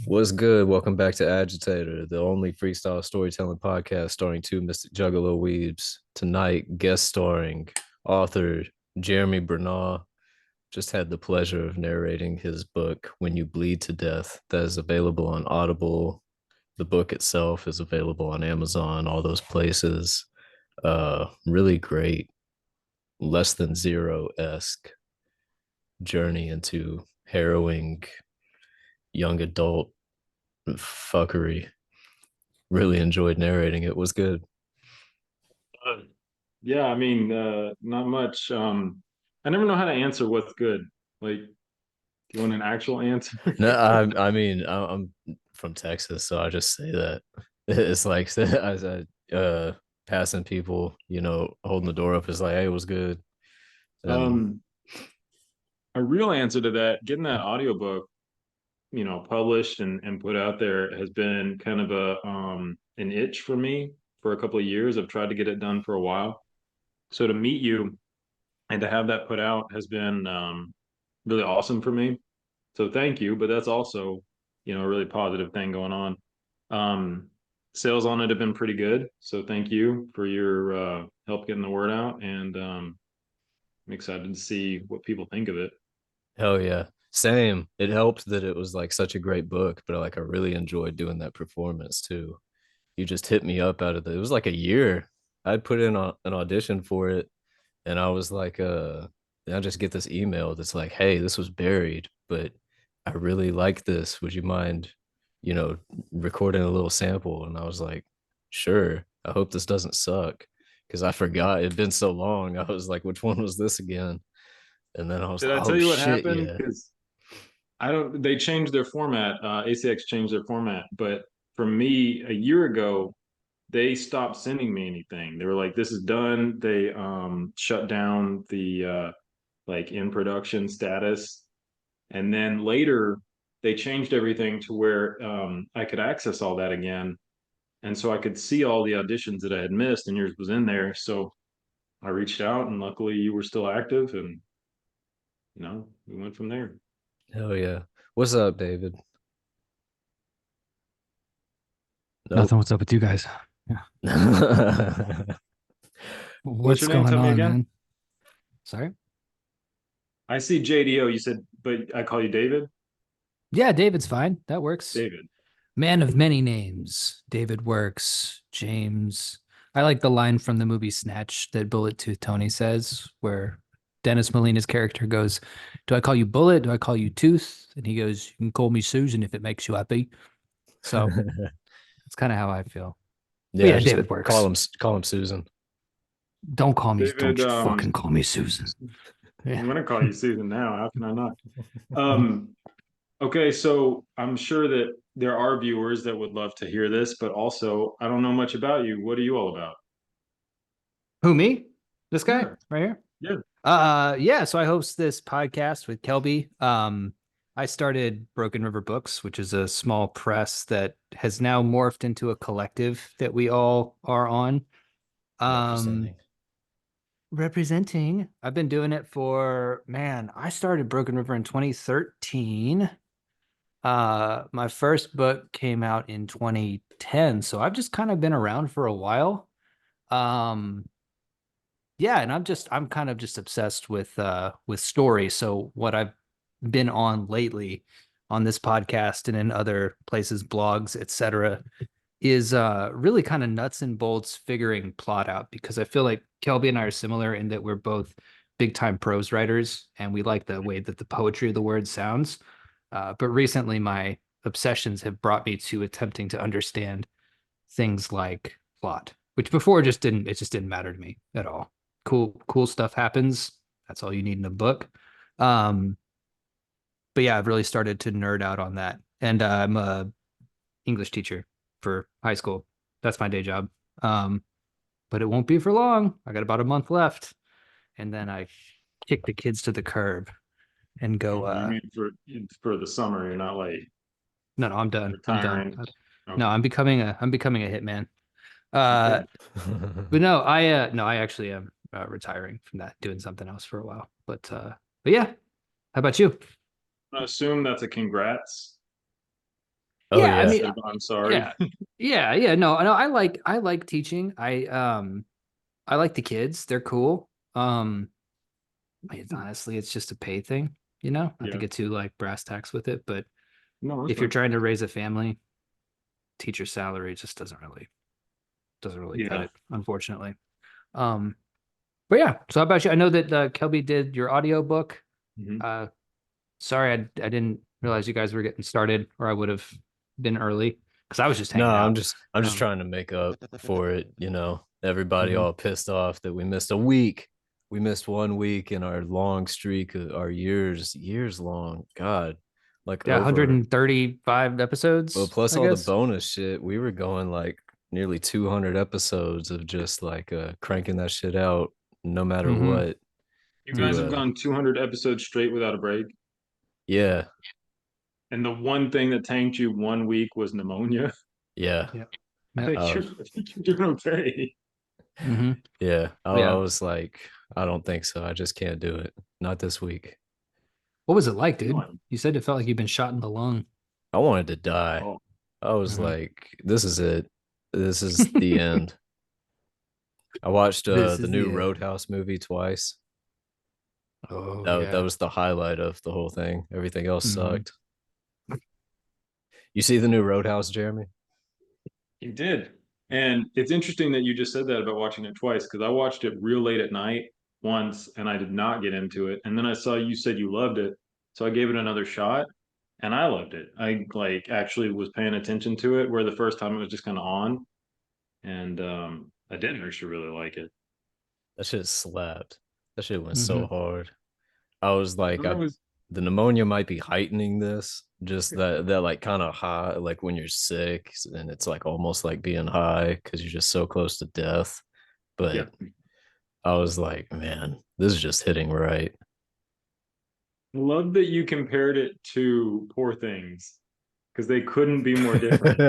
What's good? Welcome back to Agitator, the only freestyle storytelling podcast starring two Mystic Juggalo weebs. Tonight, guest starring author Jeremy Bronaugh. Just had the pleasure of narrating his book, When You Bleed to Death, that is available on Audible. The book itself is available on Amazon, all those places. Really great, less than zero-esque journey into harrowing young adult fuckery. Really enjoyed narrating. It was good. Uh, yeah, I mean, not much. I never know how to answer what's good. Like, do you want an actual answer? No, I mean, I'm from Texas, so I just say that. It's like as passing people, holding the door up is like, hey, it was good. And Um, a real answer to that, getting that audiobook, published and put out there has been kind of an itch for me for a couple of years. I've tried to get it done for a while. So to meet you and to have that put out has been really awesome for me. So thank you, but that's also, a really positive thing going on. Um, Sales on it have been pretty good, so thank you for your help getting the word out, and I'm excited to see what people think of it. hell yeah. Same. It helped that it was like such a great book, but like I really enjoyed doing that performance too. You just hit me up out of the, it was like a year. I'd put in an audition for it and I was like, and I just get this email that's like, hey, this was buried, but I really like this. Would you mind, you know, recording a little sample? And I was like, sure. I hope this doesn't suck because I forgot it'd been so long. I was like, which one was this again? And then I was Did like, I tell oh you what shit, happened? yeah. Because I don't. They changed their format. ACX changed their format, but for me, a year ago, they stopped sending me anything. They were like, "This is done." They shut down the like in production status. And then later, they changed everything to where I could access all that again. And so I could see all the auditions that I had missed, and yours was in there. So I reached out, and luckily you were still active, and we went from there. Hell yeah. What's up, David? Nope. Nothing. What's up with you guys? Yeah. What's your What's name? going Tell me on, again. man? Sorry. I see JDO. You said, but I call you David. Yeah, David's fine. That works. David. Man of many names. David works. James. I like the line from the movie Snatch that Bullet Tooth Tony says, where Dennis Molina's character goes, "Do I call you Bullet? Do I call you Tooth?" And he goes, "You can call me Susan if it makes you happy." So that's kind of how I feel. But Yeah, yeah, just David call works. him Susan. Don't call me. David. Don't you fucking call me Susan. Yeah. I'm gonna call you Susan now. How can I not? Um, Okay, so I'm sure that there are viewers that would love to hear this, but also I don't know much about you. What are you all about? Who, me? This guy Yeah, right here? yeah. Yeah, so I host this podcast with Kelby. I started Broken River Books, which is a small press that has now morphed into a collective that we all are on. Um, Representing. Representing. I've been doing it for, man, I started Broken River in 2013. My first book came out in 2010, so I've just kind of been around for a while. Um, yeah, and I'm kind of just obsessed with story. So what I've been on lately on this podcast and in other places, blogs, etc., is really kind of nuts and bolts figuring plot out, because I feel like Kelby and I are similar in that we're both big time prose writers and we like the way that the poetry of the word sounds. But recently my obsessions have brought me to attempting to understand things like plot, which before just didn't matter to me at all. Cool stuff happens. That's all you need in a book. Um, but yeah, I've really started to nerd out on that. And I'm a English teacher for high school. That's my day job. Um, but it won't be for long. I got about a month left, and then I kick the kids to the curb and go. You mean for the summer? You're not like No, no, I'm done. I'm done. retiring. No, Okay. I'm becoming a hitman. Okay. Uh, but no, I actually am retiring from that, doing something else for a while. But yeah, how about you? I assume that's a congrats. Oh Yeah, I yeah. mean, I'm sorry. yeah, yeah. No, no, I like teaching. I like the kids. They're cool. Honestly, it's just a pay thing, you know, not to Yeah. get too like brass tacks with it, but No, that's if you're fine. trying to raise a family, teacher salary just doesn't really cut Yeah. it, unfortunately. Um, but yeah, so how about you? I know that Kelby did your audio book. Mhm. Uh, sorry, I didn't realize you guys were getting started, or I would have been early because I was just No, hanging out. I'm just Um, trying to make up for it, you know. Everybody mhm. all pissed off that we missed a week. We missed 1 week in our long streak of our years long. God, like Yeah, over, 135 well, episodes, plus I all the guess. bonus shit, we were going like nearly 200 episodes of just like cranking that shit out no matter Mm-hmm. what. You To guys have gone 200 episodes straight without a break. yeah, And the one thing that tanked you 1 week was pneumonia. yeah. Yeah. I Yeah. think I think you're doing okay. Mm-hmm. Yeah, I Yeah. was like, I don't think so. I just can't do it. Not this week. What was it like, dude? No, You said it felt like you've been shot in the lung. I wanted to die. oh, I was Mm-hmm. like, this is it. This is the end. I watched This the is new the end. Roadhouse movie twice. Oh That yeah. was the highlight of the whole thing. Everything else Mm-hmm. sucked. You see the new Roadhouse, Jeremy? you did. And it's interesting that you just said that about watching it twice because I watched it real late at night once and I did not get into it. And then I saw you said you loved it. So I gave it another shot and I loved it. I like actually was paying attention to it where the first time it was just kind of on. And I did actually really like it. That shit slapped. That shit went Mm-hmm. so hard. I was I like, thought it was the pneumonia might be heightening this. Just that like kind of high, like when you're sick and it's like almost like being high because you're just so close to death. yeah. But I was like, man, this is just hitting right. I love that you compared it to Poor Things because they couldn't be more different.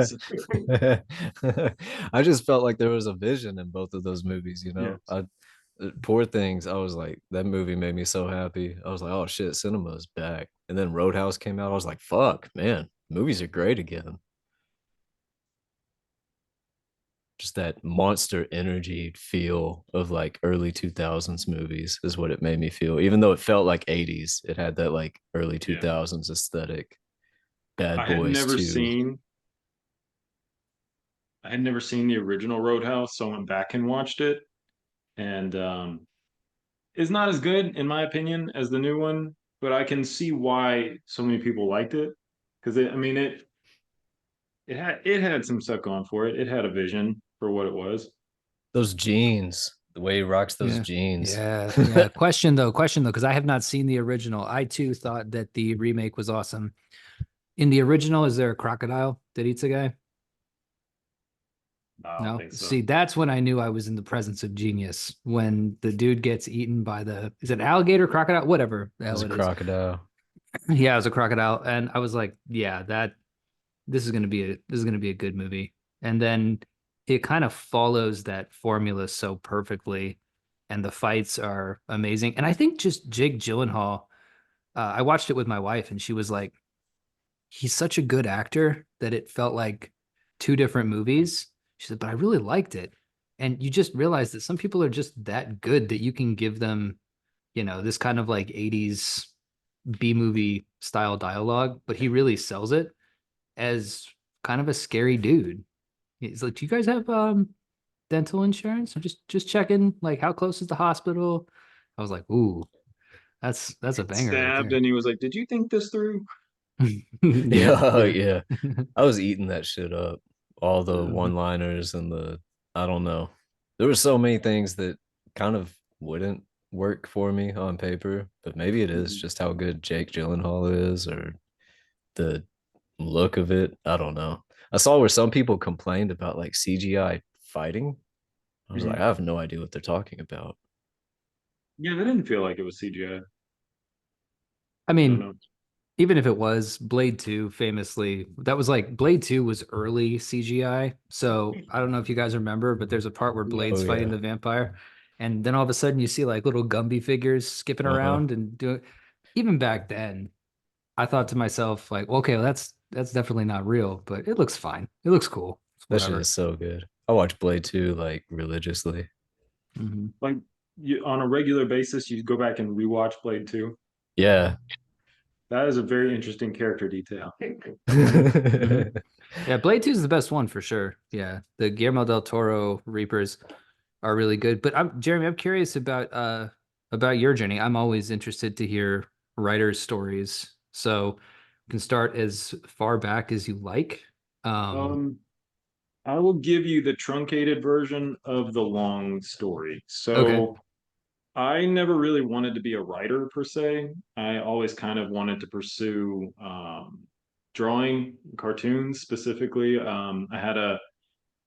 I just felt like there was a vision in both of those movies, you know. Yes. Poor Things, I was like, that movie made me so happy. I was like, oh shit, cinema is back. And then Roadhouse came out. I was like, fuck, man, movies are great again. Just that monster energy feel of like early 2000s movies is what it made me feel. Even though it felt like 80s, it had that like early Yeah. 2000s aesthetic. Bad I had Boys never 2. seen I had never seen the original Roadhouse, so I went back and watched it. And it's not as good, in my opinion, as the new one, but I can see why so many people liked it. Because I mean it had some stuff going for it. It had a vision for what it was. Those jeans, the way he rocks those Yeah. jeans. Yeah. Yeah. Question though, because I have not seen the original. I too thought that the remake was awesome. In the original, is there a crocodile that eats a guy? I don't No. think so. See, that's when I knew I was in the presence of genius. When the dude gets eaten by is it alligator, crocodile, whatever the There's hell a it is. crocodile. Yeah, it was a crocodile. And I was like, yeah, this is gonna be a good movie. And then it kind of follows that formula so perfectly. And the fights are amazing. And I think just Jake Gyllenhaal, I watched it with my wife and she was like, he's such a good actor that it felt like two different movies. She said, but I really liked it. And you just realize that some people are just that good that you can give them, this kind of like 80s B movie style dialogue, but he really sells it as kind of a scary dude. He's like, do you guys have dental insurance? I'm just checking, like, how close is the hospital? I was like, ooh, that's a banger right Stabbed there. and he was like, "Did you think this through?" Yeah, Yeah, yeah. yeah. I was eating that shit up. All the Mhm. one-liners and I don't know. There were so many things that kind of wouldn't work for me on paper, but maybe it is Mhm. just how good Jake Gyllenhaal is or the look of it. I don't know. I saw where some people complained about like CGI fighting. I was like, Mhm. I have no idea what they're talking about. Yeah, that didn't feel like it was CGI. I I don't mean, know. even if it was Blade 2, famously, that was like Blade 2 was early CGI. So I don't know if you guys remember, but there's a part where Yeah. Oh Blade's fighting yeah. the vampire. And then all of a sudden you see like little Gumby figures skipping Uh-huh. around and doing even back then, I thought to myself, like, well, okay, well, that's definitely not real, but it looks fine. It looks cool. It's That shit whatever. is so good. I watch Blade 2 like religiously. Mhm. Like you on a regular basis, you go back and rewatch Blade 2. Yeah. That is a very interesting character detail. Mhm. Yeah, Blade 2 is the best one for sure. Yeah, the Guillermo del Toro Reapers are really good. But I'm Jeremy, I'm curious about your journey. I'm always interested to hear writers' stories. So you can start as far back as you like. Um, Um, I will give you the truncated version of the long story. okay. So I never really wanted to be a writer per se. I always kind of wanted to pursue drawing cartoons specifically. I had I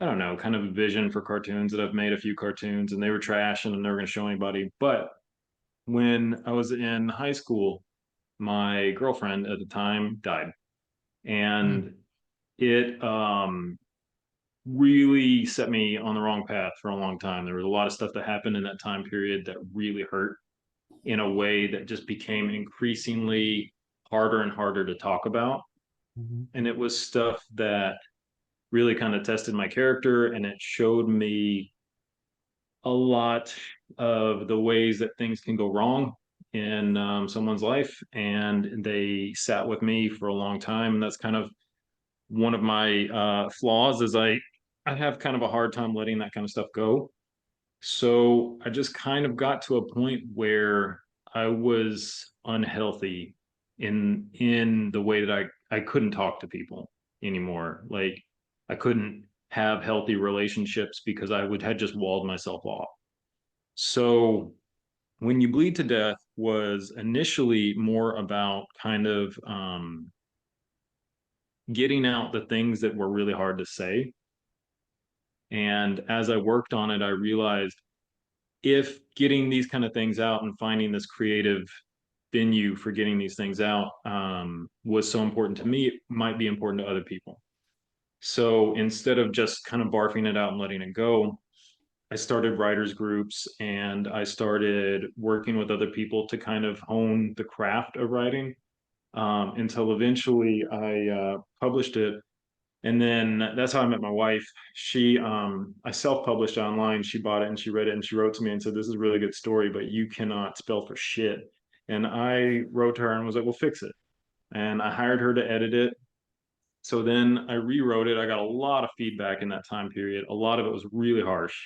don't know, kind of a vision for cartoons that I've made a few cartoons and they were trash and I'm never going to show anybody. But when I was in high school, my girlfriend at the time died. Hmm. And it really set me on the wrong path for a long time. There was a lot of stuff that happened in that time period that really hurt in a way that just became increasingly harder and harder to talk about. Mhm. And it was stuff that really kind of tested my character and it showed me a lot of the ways that things can go wrong in someone's life. And they sat with me for a long time. And that's kind of one of my flaws is I have kind of a hard time letting that kind of stuff go. So I just kind of got to a point where I was unhealthy in the way that I couldn't talk to people anymore. Like I couldn't have healthy relationships because I would had just walled myself off. So when you bleed to death was initially more about kind of getting out the things that were really hard to say. And as I worked on it, I realized if getting these kind of things out and finding this creative venue for getting these things out was so important to me, it might be important to other people. So instead of just kind of barfing it out and letting it go, I started writers groups and I started working with other people to kind of hone the craft of writing until eventually I published it. And then that's how I met my wife. I self-published online. She bought it and she read it and she wrote to me and said, "This is a really good story, but you cannot spell for shit." And I wrote to her and was like, "Well, fix it." And I hired her to edit it. So then I rewrote it. I got a lot of feedback in that time period. A lot of it was really harsh.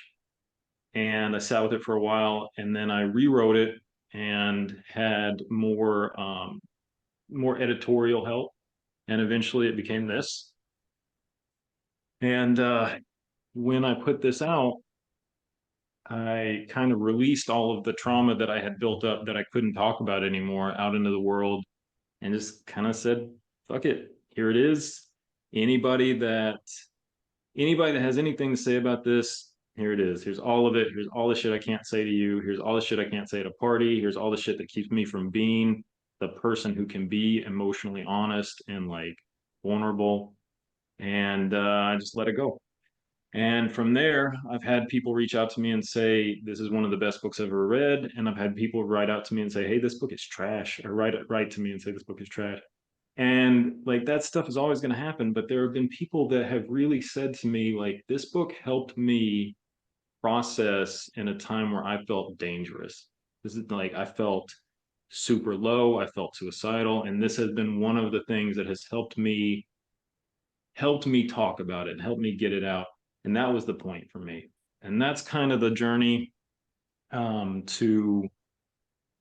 And I sat with it for a while and then I rewrote it and had more editorial help. And eventually it became this. And when I put this out, I kind of released all of the trauma that I had built up that I couldn't talk about anymore out into the world and just kind of said, fuck it, here it is. Anybody that anybody that has anything to say about this, here it is. Here's all of it. Here's all the shit I can't say to you. Here's all the shit I can't say at a party. Here's all the shit that keeps me from being the person who can be emotionally honest and like vulnerable. And I just let it go. And from there, I've had people reach out to me and say, "This is one of the best books I've ever read." And I've had people write out to me and say, "Hey, this book is trash," or write to me and say, "This book is trash." And like that stuff is always going to happen. But there have been people that have really said to me, like, this book helped me process in a time where I felt dangerous. This is like I felt super low, I felt suicidal. And this has been one of the things that has helped me talk about it and helped me get it out. And that was the point for me. And that's kind of the journey to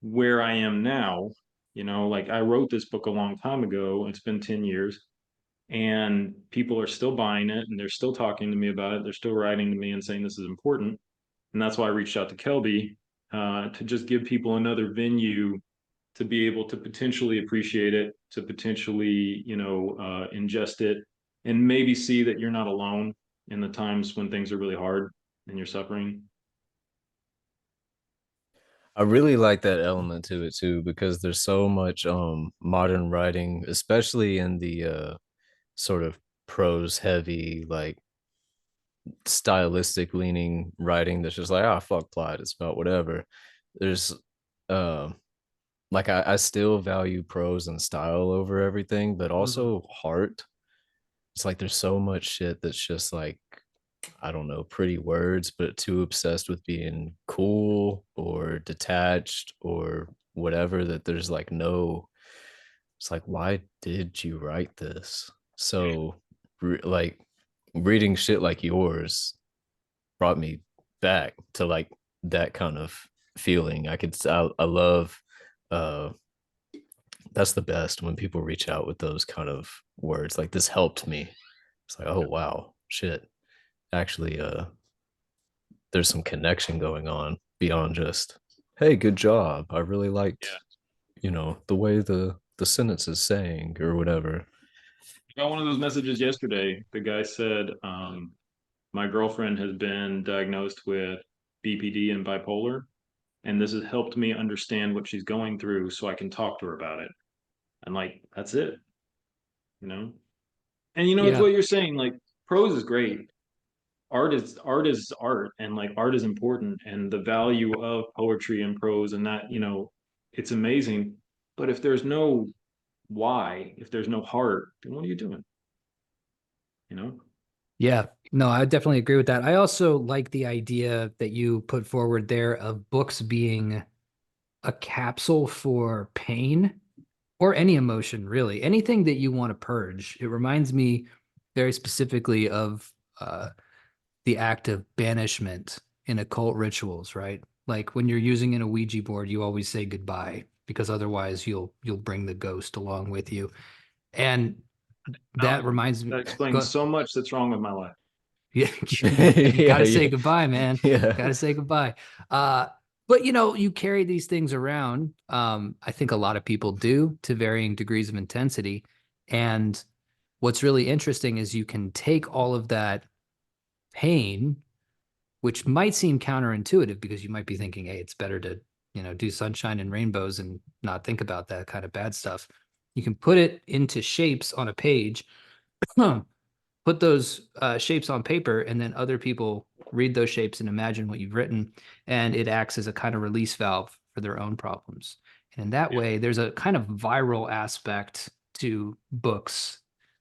where I am now. You know, like I wrote this book a long time ago. It's been 10 years and people are still buying it and they're still talking to me about it. They're still writing to me and saying this is important. And that's why I reached out to Kelby to just give people another venue to be able to potentially appreciate it, to potentially, ingest it, and maybe see that you're not alone in the times when things are really hard and you're suffering. I really like that element to it too because there's so much modern writing, especially in the sort of prose heavy, like stylistic leaning writing that's just like, ah, fuck plot, it's about whatever. There's um like I still value prose and style over everything, but Mhm. also heart. it's like there's so much shit that's just like, I don't know, pretty words, but too obsessed with being cool or detached or whatever, that there's like no, it's like, why did you write this? So like reading shit like yours brought me back to like that kind of feeling. I love uh that's the best when people reach out with those kind of words like this helped me. It's like, oh wow, shit. Actually, there's some connection going on beyond just, hey, good job. I really liked, Yeah. the way the sentence is saying or whatever. I got one of those messages yesterday. The guy said, my girlfriend has been diagnosed with BPD and bipolar, and this has helped me understand what she's going through so I can talk to her about it. And like, that's it, you know? And it's Yeah. what you're saying, like prose is great. Art is art, and like art is important, and the value of poetry and prose and that, it's amazing. But if there's no why, if there's no heart, then what are you doing? You know? Yeah. No, I definitely agree with that. I also like the idea that you put forward there of books being a capsule for pain or any emotion, really. Anything that you want to purge. It reminds me very specifically of the act of banishment in occult rituals, right? Like when you're using in a Ouija board, you always say goodbye because otherwise you'll bring the ghost along with you. And that Now reminds me, that explains go, so much that's wrong with my life. yeah, you got Yeah, to say yeah, goodbye, man. yeah. Got to say goodbye. Uh, but you carry these things around. I think a lot of people do to varying degrees of intensity. And what's really interesting is you can take all of that pain, which might seem counterintuitive because you might be thinking, hey, it's better to, do sunshine and rainbows and not think about that kind of bad stuff. You can put it into shapes on a page, put those shapes on paper, and then other people read those shapes and imagine what you've written. And it acts as a kind of release valve for their own problems. And in that Yeah. way, there's a kind of viral aspect to books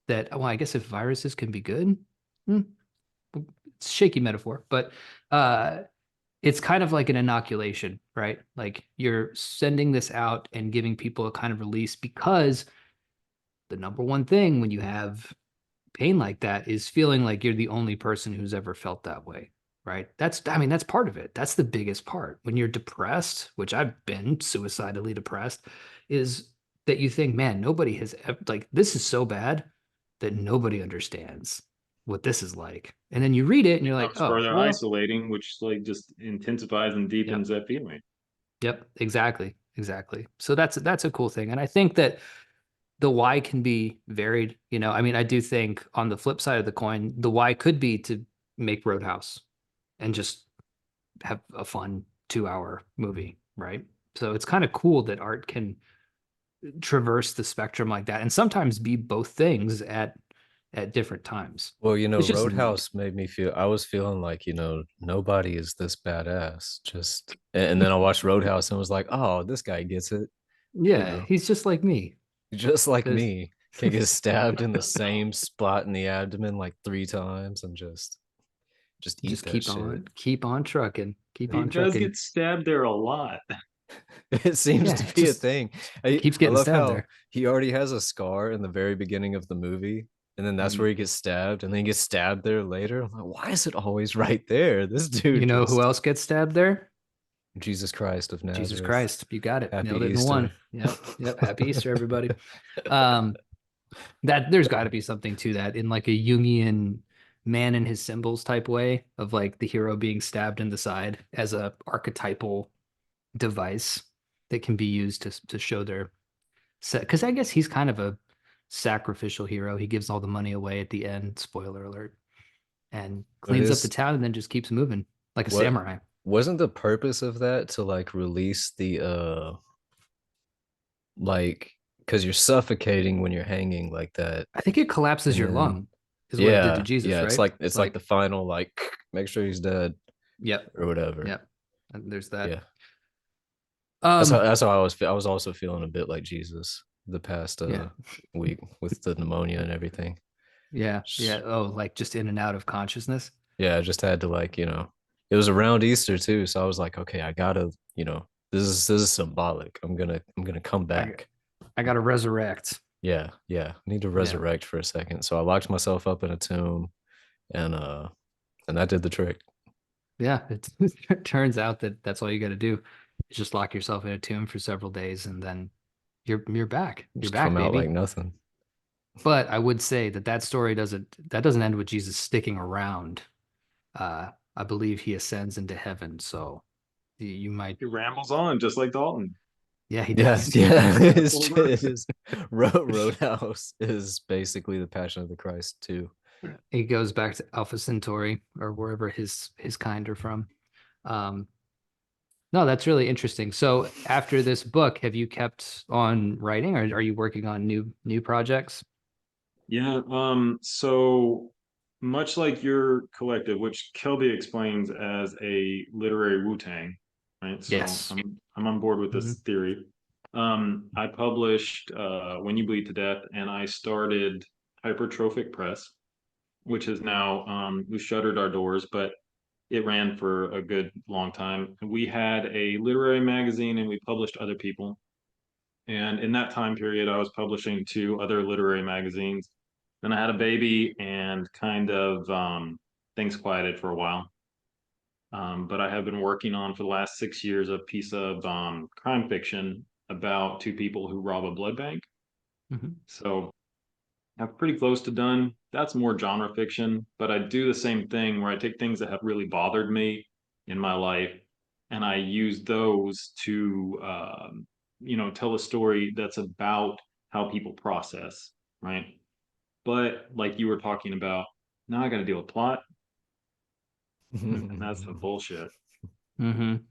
that, well, I guess if viruses can be good, hmm, it's a shaky metaphor, but uh, it's kind of like an inoculation, right? Like you're sending this out and giving people a kind of release because the number one thing when you have pain like that is feeling like you're the only person who's ever felt that way, right? I mean, that's part of it. That's the biggest part. When you're depressed, which I've been suicidally depressed, is that you think, man, nobody has ever, like, this is so bad that nobody understands what this is like. And then you read it and you're like, Becomes oh, further well, isolating, which like just intensifies and deepens yep, that feeling. yep, exactly, exactly. So that's a cool thing. And I think that the why can be varied. I mean, I do think on the flip side of the coin, the why could be to make Roadhouse and just have a fun 2 hour movie, right? So it's kind of cool that art can traverse the spectrum like that and sometimes be both things at different times. Well, It's just neat. Roadhouse made me feel, I was feeling like, nobody is this badass. Just, and then I watched Roadhouse and was like, oh, this guy gets it, you Yeah, know, he's just like me. just like There's me, can get stabbed in the same spot in the abdomen like 3 times and just eat just that shit. keep on trucking, keep He on does trucking. get stabbed there a lot. It seems Yeah, to it be a just thing. keeps I getting love stabbed how there. he already has a scar in the very beginning of the movie, and then that's Mhm. where he gets stabbed, and then he gets stabbed there later. I'm like, why is it always right there? This You dude know who just, else gets stabbed there? Jesus Christ of Jesus Nazareth. Christ. You got it. Happy Nailed it in Easter. one. Yep. Yep. Happy Easter, everybody. Um, that there's got to be something to that in like a Jungian man and his symbols type way of like the hero being stabbed in the side as a archetypal device that can be used to show their set. Because I guess he's kind of a sacrificial hero. He gives all the money away at the end, spoiler alert, and But cleans up the is town and then just keeps moving like a what samurai. wasn't the purpose of that to like release the like, because you're suffocating when you're hanging like that, I think it collapses and your then lung, is what it did to yeah, Jesus, yeah, right? it's like the Like, final like make sure he's dead yep, or whatever. yep. And there's that. Yeah. Um, That's how I was also feeling a bit like Jesus the past yeah. week with the pneumonia and everything. Yeah. Yeah. Oh, like just in and out of consciousness. Yeah, I just had to like, it was around Easter too, so I was like, okay, I gotta, this is symbolic. I'm gonna come I back. I gotta resurrect. Yeah, yeah. I need to Yeah. resurrect for a second. So I locked myself up in a tomb and that did the trick. Yeah. It turns out that that's all you got to do is just lock yourself in a tomb for several days and then you're back. You're Just back, come out like baby. nothing. But I would say that that story doesn't end with Jesus sticking around. I believe he ascends into heaven. So you might, He rambles on just like Dalton. yeah, he Yes, does. yeah. That's It's, what it we're- is Roadhouse is basically the Passion of the Christ too. He goes back to Alpha Centauri or wherever his kind are from. Um, no, that's really interesting. So after this book, have you kept on writing, or are you working on new projects? Yeah, so much like your collective, which Kelby explains as a literary Wu-Tang, right? So Yes. I'm on board with Mhm. this theory. I published When You Bleed to Death, and I started Hypertrophic Press, which is now we shuttered our doors, but it ran for a good long time. We had a literary magazine and we published other people. And in that time period, I was publishing two other literary magazines. Then I had a baby and kind of things quieted for a while. But I have been working on for the last 6 years a piece of crime fiction about two people who rob a blood bank. Mhm. So I'm pretty close to done. That's more genre fiction, but I do the same thing where I take things that have really bothered me in my life and I use those to, tell a story that's about how people process, right? But like you were talking about, now I got to deal with plot, and that's some bullshit. Wait,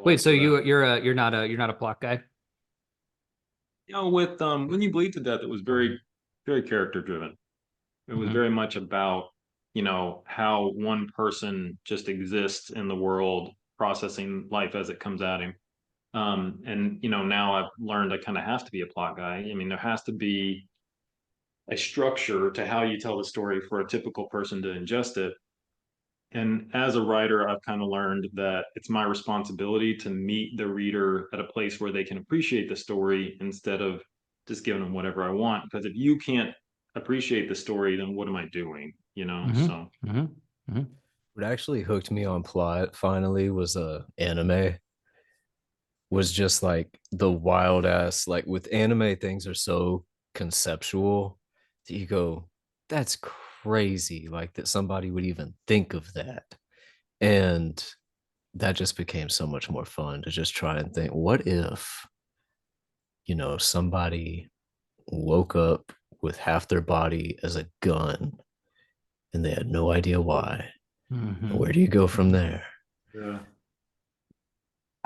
Like so that. you're not a plot guy? With When You Bleed to Death, it was very, very character driven. It was Hmm. very much about, how one person just exists in the world, processing life as it comes at him. And now I've learned I kind of have to be a plot guy. I mean, there has to be a structure to how you tell the story for a typical person to ingest it. And as a writer, I've kind of learned that it's my responsibility to meet the reader at a place where they can appreciate the story instead of just giving them whatever I want. Because if you can't appreciate the story, then what am I doing? Hmm. So Hmm. Hmm. What actually hooked me on plot finally was anime. Was just like the wild ass, like with anime things are so conceptual that you go, that's crazy, like that somebody would even think of that. And that just became so much more fun to just try and think, what if, somebody woke up with half their body as a gun and they had no idea why? And Hmm. where do you go from there? yeah.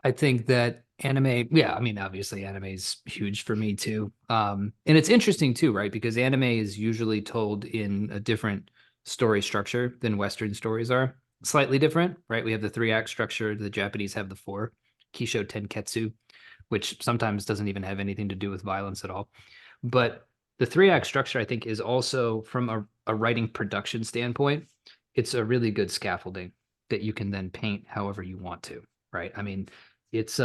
I think that anime, yeah, I mean, obviously anime is huge for me too. And it's interesting too, right? Because anime is usually told in a different story structure than Western stories are. Slightly different, right? We have the three-act structure. The Japanese have the four, Kisho Tenketsu, which sometimes doesn't even have anything to do with violence at all. But the three-act structure, I think, is also from a writing production standpoint, it's a really good scaffolding that you can then paint however you want to, right? I mean, it's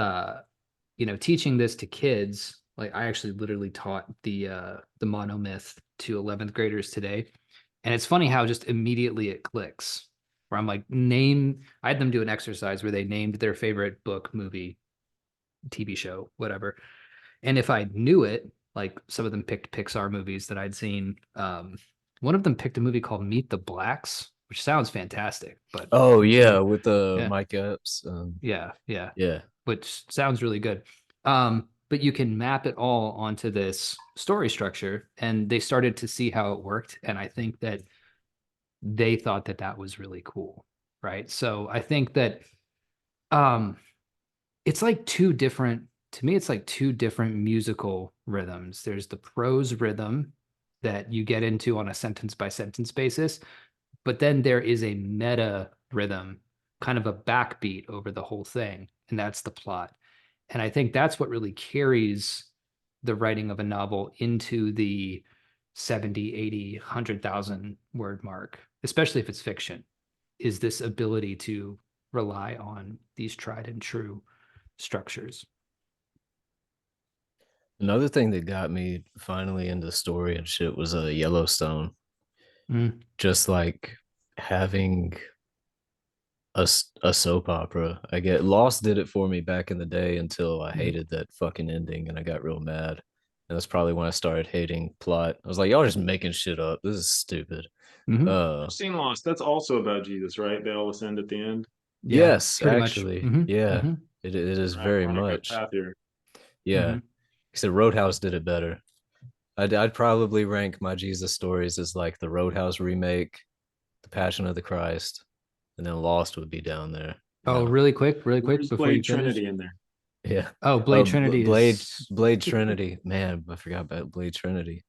teaching this to kids, like I actually literally taught the monomyth to 11th graders today. And it's funny how just immediately it clicks. Where I'm like, I had them do an exercise where they named their favorite book, movie, TV show, whatever. And if I knew it, like some of them picked Pixar movies that I'd seen. One of them picked a movie called Meet the Blacks, which sounds fantastic, but Oh which yeah, with the yeah, Mike Epps. yeah, Yeah. which sounds really good. But you can map it all onto this story structure, and they started to see how it worked, and I think that they thought that that was really cool, right? So I think that um, it's like two different, to me, it's like two different musical rhythms. There's the prose rhythm that you get into on a sentence by sentence basis, but then there is a meta rhythm, kind of a backbeat over the whole thing, and that's the plot. And I think that's what really carries the writing of a novel into the 70, 80, 100,000 word mark, especially if it's fiction, is this ability to rely on these tried and true structures. Another thing that got me finally into story and shit was Yellowstone. Mm. Just like having a soap opera. I get Lost did it for me back in the day until I hated that fucking ending and I got real mad. And that's probably when I started hating plot. I was like, y'all just making shit up. This is stupid. Mm-hmm. I've seen Lost. That's also about Jesus, right? They all ascend at the end. Yeah, Yes, pretty much. actually. Mm-hmm. Yeah. Mm-hmm. It is All right, very we're on a good much. path here. Yeah. Mm-hmm. Except Roadhouse did it better. I'd probably rank my Jesus stories as like the Roadhouse remake, the Passion of the Christ, and then Lost would be down there. You Oh, know, really quick Where's before you Blade finish. Trinity in there? yeah. Oh, Blade Trinity is Blade Trinity. Man, I forgot about Blade Trinity.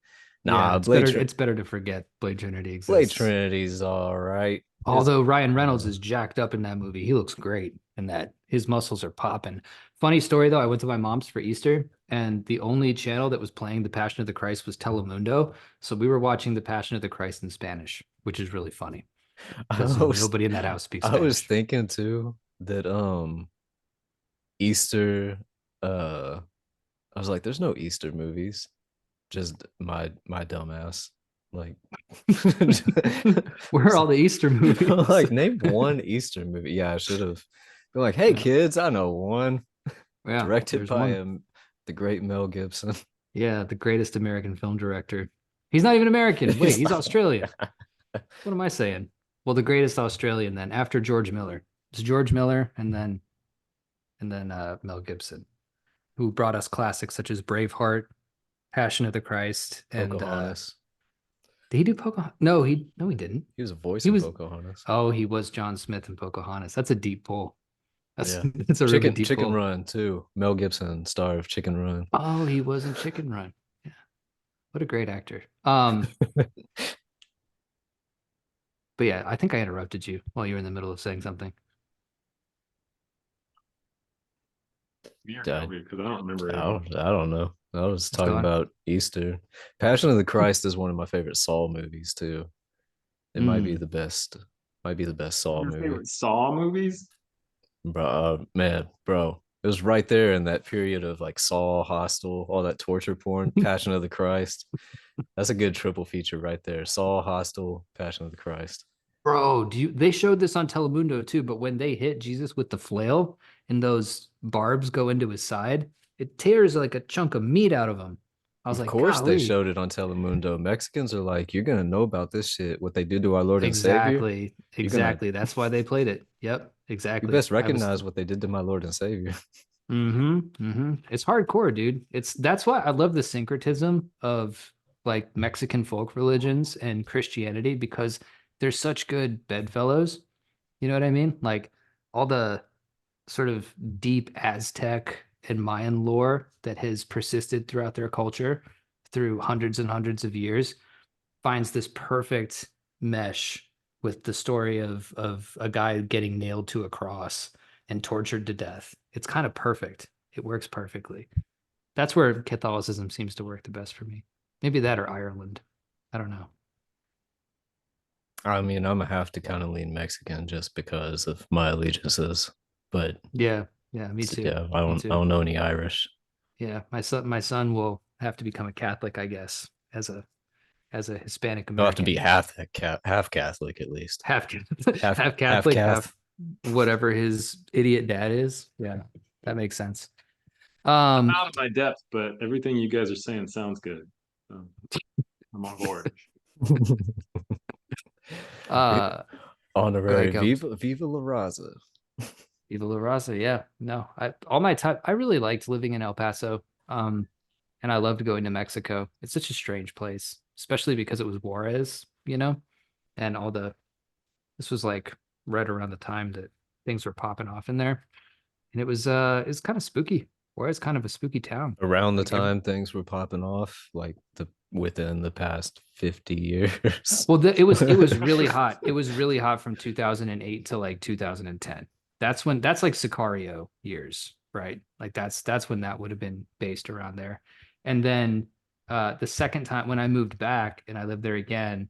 yeah, Nah, it's better to forget Blade Trinity Blade exists. Trinity's all right. It's Although Ryan Reynolds is jacked up in that movie. He looks great in that. His muscles are popping. Funny story though, I went to my mom's for Easter and the only channel that was playing The Passion of the Christ was Telemundo. So we were watching The Passion of the Christ in Spanish, which is really funny I because was nobody in that house speaks I was Spanish. thinking too that Easter I was like, there's no Easter movies. Just my dumbass. Like Where are all the Easter movies? like name one Easter movie. Yeah, I should have been like, hey Yeah. kids, I know one. Yeah, Directed there's by one. the great Mel Gibson. Yeah, the greatest American film director. He's not even American. Wait, He's he's not- Australian. What am I saying? Well, the greatest Australian then after George Miller. It's George Miller and then Mel Gibson, who brought us classics such as Braveheart, Passion of the Christ, and Pocahontas. did he do Pocahontas? No, he didn't. He was a voice He in was Pocahontas. he was John Smith in Pocahontas. That's a deep pull. That's Yeah. that's a really deep Chicken pull. Run too. Mel Gibson, star of Chicken Run. Oh, he was in Chicken Run. Yeah. What a great actor. But yeah, I think I interrupted you while you were in the middle of saying something. Yeah, I, because I don't remember anything. I don't know. I was Let's talking go on. about Easter. Passion of the Christ is one of my favorite Saw movies too. It might be Mm. the best. Might be the best Saw Your movie. favorite Saw movies? Bro, man, bro. It was right there in that period of like Saw, Hostel, all that torture porn, Passion of the Christ. That's a good triple feature right there. Saw, Hostel, Passion of the Christ. Bro, they showed this on Telemundo too, but when they hit Jesus with the flail and those barbs go into his side, it tears like a chunk of meat out of him. I was Of like, course, they golly. showed it on Telemundo. Mexicans are like, you're gonna know about this shit. What they did to our Lord and Savior. Exactly. You're gonna, Exactly. That's why they played it. Yep, you exactly. best I was recognize what they did to my Lord and Savior. It's hardcore, dude. That's why I love the syncretism of like Mexican folk religions and Christianity because they're such good bedfellows. You know what I mean? Like all the sort of deep Aztec and Mayan lore that has persisted throughout their culture through hundreds and hundreds of years finds this perfect mesh with the story of a guy getting nailed to a cross and tortured to death. It's kind of perfect. It works perfectly. That's where Catholicism seems to work the best for me. Maybe that or Ireland. I don't know. I mean, I'm gonna have to kind of lean Mexican just because of my allegiances. But Yeah, yeah, me too. yeah, Me I too. don't know any Irish. Yeah, my son will have to become a Catholic, I guess, as a Hispanic You'll have to be American. half Catholic at least. Half Half half half Catholic, half Cath. whatever his idiot dad is. Yeah, that makes sense. I'm Um, out of my depth, but everything you guys are saying sounds good. So I'm on board. uh, Go ahead, Honorary Kels. Viva La Raza. Viva La Raza. Yeah, no, all my time, I really liked living in El Paso. And I loved going to Mexico. It's such a strange place, especially because it was Juarez, and this was like right around the time that things were popping off in there. And it's kind of spooky. Juarez is kind of a spooky town. Around the Like every time things were popping off, like the within the past 50 years. Well, it was really hot. It was really hot from 2008 to like 2010. That's like Sicario years, right? Like that's when that would have been based around there. And then The second time when I moved back and I lived there again,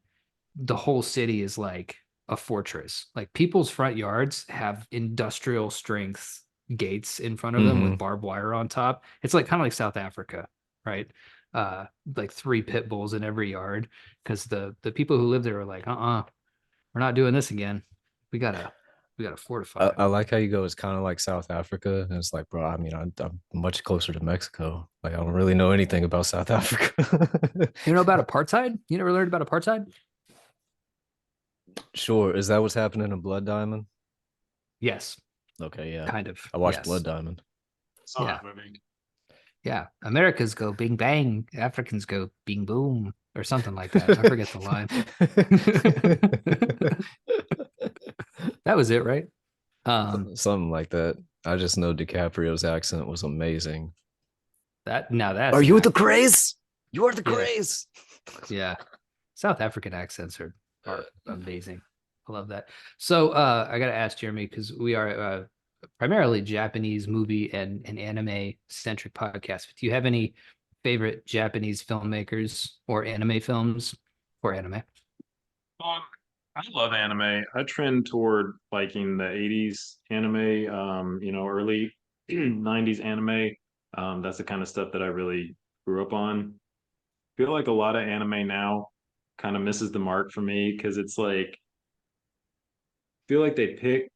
the whole city is like a fortress. Like people's front yards have industrial strength gates in front of them with Hmm. barbed wire on top. It's like kind of like South Africa, right? Like 3 pit bulls in every yard because the people who live there are like, we're not doing this again. We gotta fortify I them. like how you go. It's kind of like South Africa, and it's like, bro. I mean, I'm much closer to Mexico. Like, I don't really know anything about South Africa. You know about apartheid? You never learned about apartheid? Sure, is that what's happening in Blood Diamond? Yes, Okay, yeah, kind of. I watched Blood Yes. Diamond. Saw Yeah. that movie. Yeah. Americans go bing bang, Africans go bing boom, or something like that. I forget the line. That was it, right? Something like that. I just know DiCaprio's accent was amazing. That now that's Are an you the accent. craze? You are the Yeah. craze. Yeah. South African accents are amazing. I love that. So I gotta ask Jeremy, because we are primarily Japanese movie and anime centric podcast. Do you have any favorite Japanese filmmakers or anime films or anime? Um, I love anime. I trend toward liking the 80s anime, early 90s anime. That's the kind of stuff that I really grew up on. Feel like a lot of anime now kind of misses the mark for me because it's like feel like they pick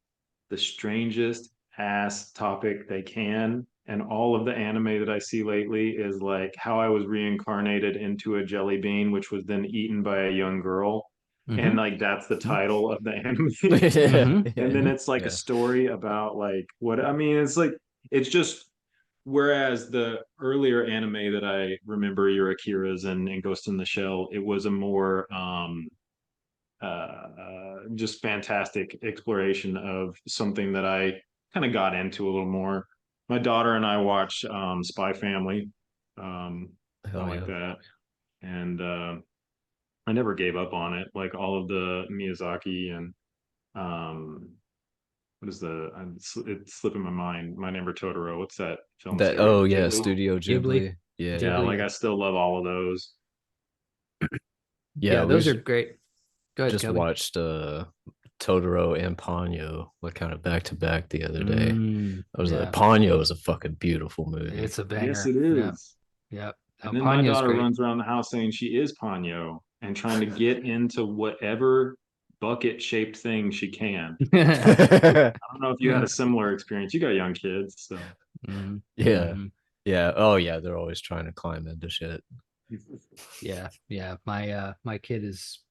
the strangest ass topic they can. And all of the anime that I see lately is like how I was reincarnated into a jelly bean, which was then eaten by a young girl. And Mm-hmm. like that's the title of the anime. Yeah, Mm-hmm. And then yeah, it's like a yeah. story about like what I mean, it's like it's just whereas the earlier anime that I remember, your Akira's and Ghost in the Shell, it was a more just fantastic exploration of something that I kind of got into a little more. My daughter and I watch Spy Family. I Hell like yeah. that. And I never gave up on it. Like all of the Miyazaki and um, what is it's slipping my mind. My Neighbor Totoro. What's that film That studio? oh yeah, Ghibli. Studio Ghibli. Ghibli. Yeah, Yeah, Ghibli, like yeah. I still love all of those. yeah. Yeah, those are great. Go ahead, Just Kelby. watched Totoro and Ponyo like kind of back to back the other day. I was like, Yeah, Ponyo is a fucking beautiful movie. it's a Yes, banger. it Yeah, is. yeah. And then my Ponyo's daughter great. runs around the house saying she is Ponyo and trying to get into whatever bucket shaped thing she can. I don't know if you had a similar experience. You got young kids, so Mhm, Yeah. mhm. Yeah. Oh yeah, they're always trying to climb into shit. Yeah, yeah. My kid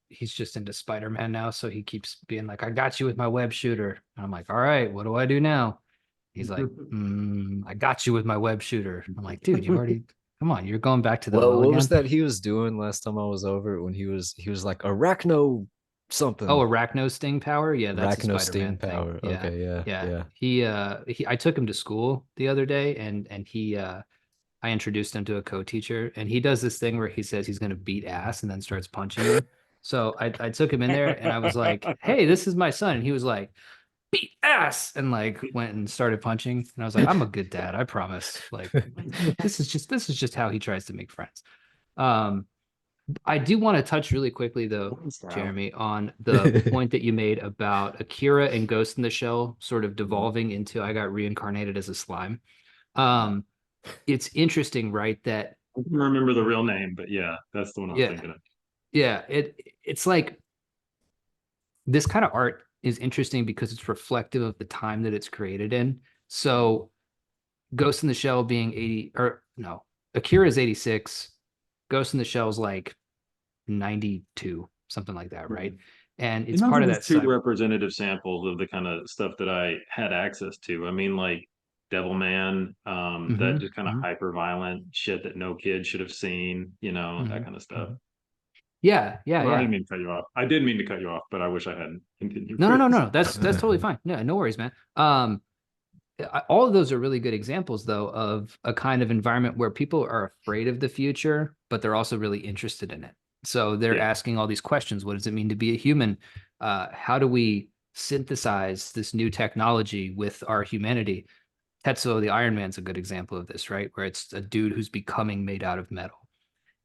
he's just into Spider-Man now, so he keeps being like, I got you with my web shooter. And I'm like, all right, what do I do now? He's like, I got you with my web shooter. I'm like, dude, you've already come on, you're going back to the Well, well what was again. that he was doing last time I was over when he was like arachno Oh, something. arachno sting power. Yeah, that's a Arachno steam Spider-Man thing. power. Yeah. Okay, yeah, Yeah. yeah. He I took him to school the other day and he I introduced him to a co-teacher and he does this thing where he says he's gonna beat ass and then starts punching you. So I took him in there and I was like, hey, this is my son. And he was like, beat ass, and like went and started punching. And I was like, I'm a good dad, I promise. Like this is just how he tries to make friends. Um I do want to touch really quickly, though, Jeremy, on the point that you made about Akira and Ghost in the Shell sort of devolving into I got reincarnated as a slime. Um, it's interesting, right? That I can remember the real name, but yeah, that's the one I was yeah, thinking of. yeah, it's like this kind of art is interesting because it's reflective of the time that it's created in. So Ghost in the Shell being 80 or no, Akira is 86, Ghost in the Shell is like 92, something like that, right? And And it's those part are of just that two cyber. representative samples of the kind of stuff that I had access to. I mean, like Devilman, that Mhm, just kind of mhm. hyper violent shit that no kid should have seen, that Mhm, kind of stuff. mhm. Yeah, yeah, Well, I yeah. didn't mean to cut you off. I did mean to cut you off, but I wish I hadn't continued, No, no, no, please. no. That's totally fine. Yeah, no worries, man. All of those are really good examples, though, of a kind of environment where people are afraid of the future, but they're also really interested in it. So they're Yeah. asking all these questions. What does it mean to be a human? How do we synthesize this new technology with our humanity? Tetsuo the Iron Man's a good example of this, right? Where it's a dude who's becoming made out of metal.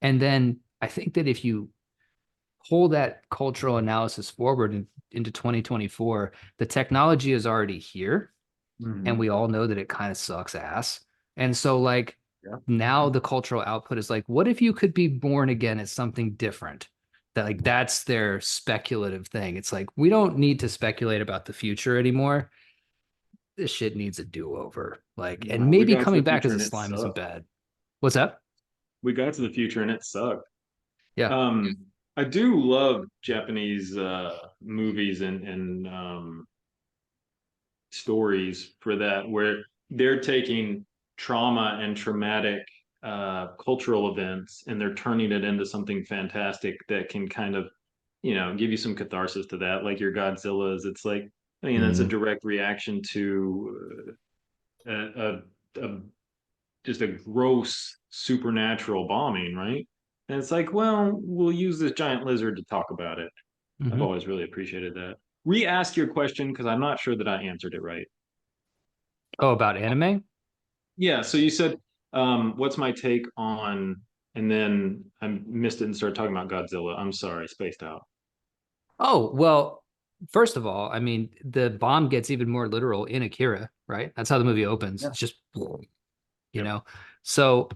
And then I think that if you pull that cultural analysis forward into 2024, the technology is already here, and we all know that it kind of sucks ass. And so like Yeah. now the cultural output is like, what if you could be born again as something different? That like that's their speculative thing. It's like we don't need to speculate about the future anymore. This shit needs a do-over. Like, and We maybe got to coming the back future as a and it slime isn't sucked. bad. What's that? We got to the future and it sucked. Yeah. Um, I do love Japanese movies and stories for that, where they're taking trauma and traumatic cultural events and they're turning it into something fantastic that can kind of, give you some catharsis to that, like your Godzilla's. It's like, I mean, that's a Mhm. direct reaction to a just a gross supernatural bombing, right? And it's like, well, we'll use this giant lizard to talk about it. I've Mhm. always really appreciated that. Re-ask your question because I'm not sure that I answered it right. Oh, about anime? Yeah, so you said, what's my take on, and then I missed it and started talking about Godzilla. I'm sorry, spaced out. Oh, well, first of all, I mean, the bomb gets even more literal in Akira, right? That's how the movie opens. Yeah. It's just, you Yep. know. So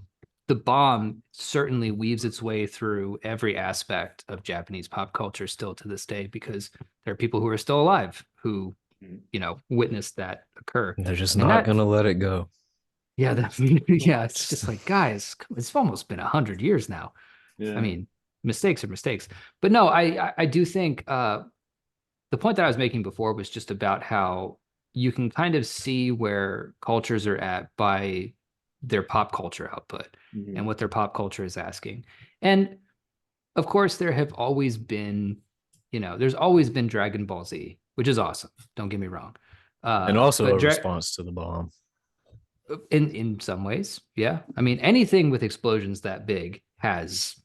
the bomb certainly weaves its way through every aspect of Japanese pop culture still to this day because there are people who are still alive who, Mhm. witnessed that occur. They're just And not that, gonna let it go. yeah, that, yeah, it's just like, guys, it's almost been 100 years now. I Yeah. mean, mistakes are mistakes. But no, I do think the point that I was making before was just about how you can kind of see where cultures are at by their pop culture output and Mhm. what their pop culture is asking. And of course, there have always been, there's always been Dragon Ball Z, which is awesome. Don't get me wrong. And also But a response to the bomb. in some ways, yeah. I mean, anything with explosions that big has,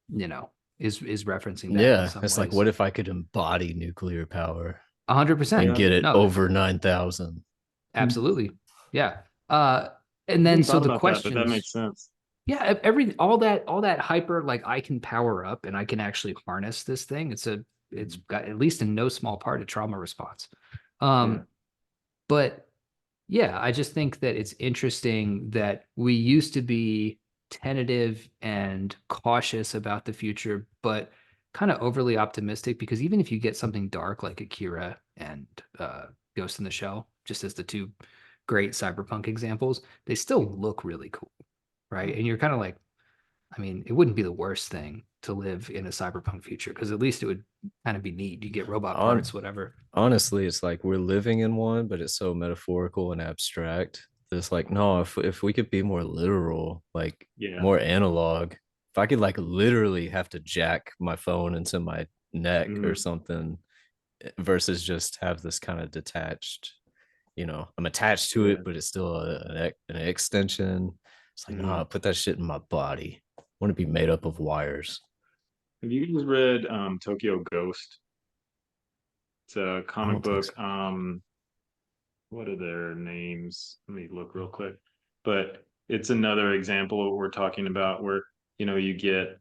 you know, is referencing that in Yeah, some it's like, ways. what if I could embody nuclear power 100%. and Yeah. get it No, over 9,000? absolutely. Yeah. And I then hadn't so thought the about that, but that questions, makes sense. yeah, all that hyper, like I can power up and I can actually harness this thing. It's Mhm. got at least in no small part a trauma response. Yeah. Um, but yeah, I just think that it's interesting that we used to be tentative and cautious about the future, but kind of overly optimistic because even if you get something dark like Akira and Ghost in the Shell, just as the two great cyberpunk examples, they still look really cool, right? And you're kind of like, I mean, it wouldn't be the worst thing to live in a cyberpunk future because at least it would kind of be neat. You get robot On parts, whatever. honestly, it's like we're living in one, but it's so metaphorical and abstract. It's like, no, if we could be more literal, like Yeah. more analog, if I could like literally have to jack my phone into my neck or Mhm. something versus just have this kind of detached, I'm attached to Yeah. it, but it's still an extension. It's like, Mhm. nah, put that shit in my body. I want to be made up of wires. Have you guys read Tokyo Ghost? It's a I comic don't think so. book. What are their names? Let me look real quick. But it's another example of what we're talking about where, you get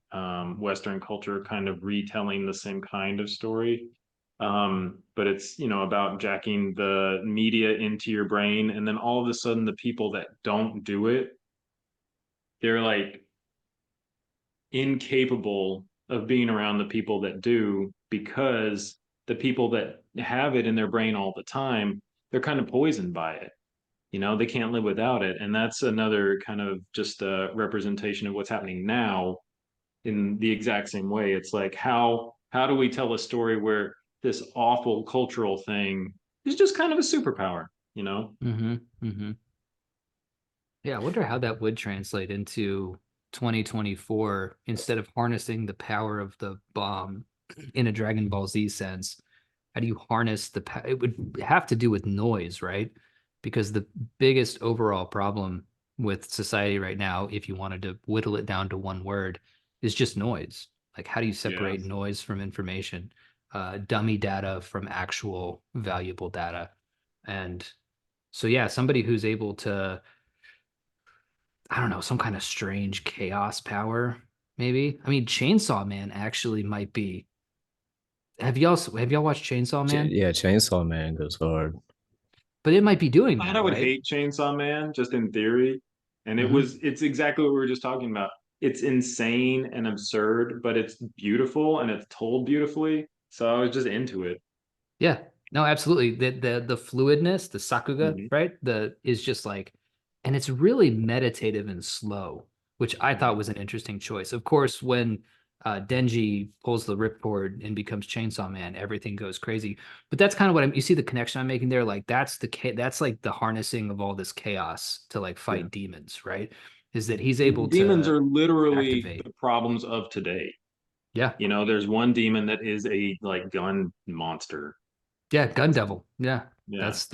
Western culture kind of retelling the same kind of story. But it's, about jacking the media into your brain. And then all of a sudden, the people that don't do it, they're like incapable of being around the people that do because the people that have it in their brain all the time, they're kind of poisoned by it. They can't live without it. And that's another kind of just a representation of what's happening now in the exact same way. It's like how do we tell a story where this awful cultural thing is just kind of a superpower, you know? Mm-hmm. Mm-hmm. Yeah, I wonder how that would translate into 2024 instead of harnessing the power of the bomb in a Dragon Ball Z sense. How do you harness it would have to do with noise, right? Because the biggest overall problem with society right now, if you wanted to whittle it down to one word, is just noise. Like, how do you Yeah. separate noise from information, dummy data from actual valuable data? And so, yeah, somebody who's able to I don't know, some kind of strange chaos power. maybe. I mean, Chainsaw Man actually might be. Have y'all watched Chainsaw Man? Yeah, Chainsaw Man goes hard. But it might be doing I thought that, I would right? hate Chainsaw Man just in theory. And Hmm. it's exactly what we were just talking about. It's insane and absurd, but it's beautiful and it's told beautifully. So I was just into it. Yeah. No, absolutely. The fluidness, the sakuga, Hmm. right? The is just like, and it's really meditative and slow, which I thought Hmm. was an interesting choice. Of course, when Denji pulls the ripcord and becomes Chainsaw Man, everything goes crazy. But that's kind of what you see the connection I'm making there. Like that's like the harnessing of all this chaos to like Yeah. fight demons, right? Is that he's able And demons to are literally activate. the problems of today. Yeah. You know, there's one demon that is a like gun monster. Yeah, Gun Devil. Yeah. Yeah. That's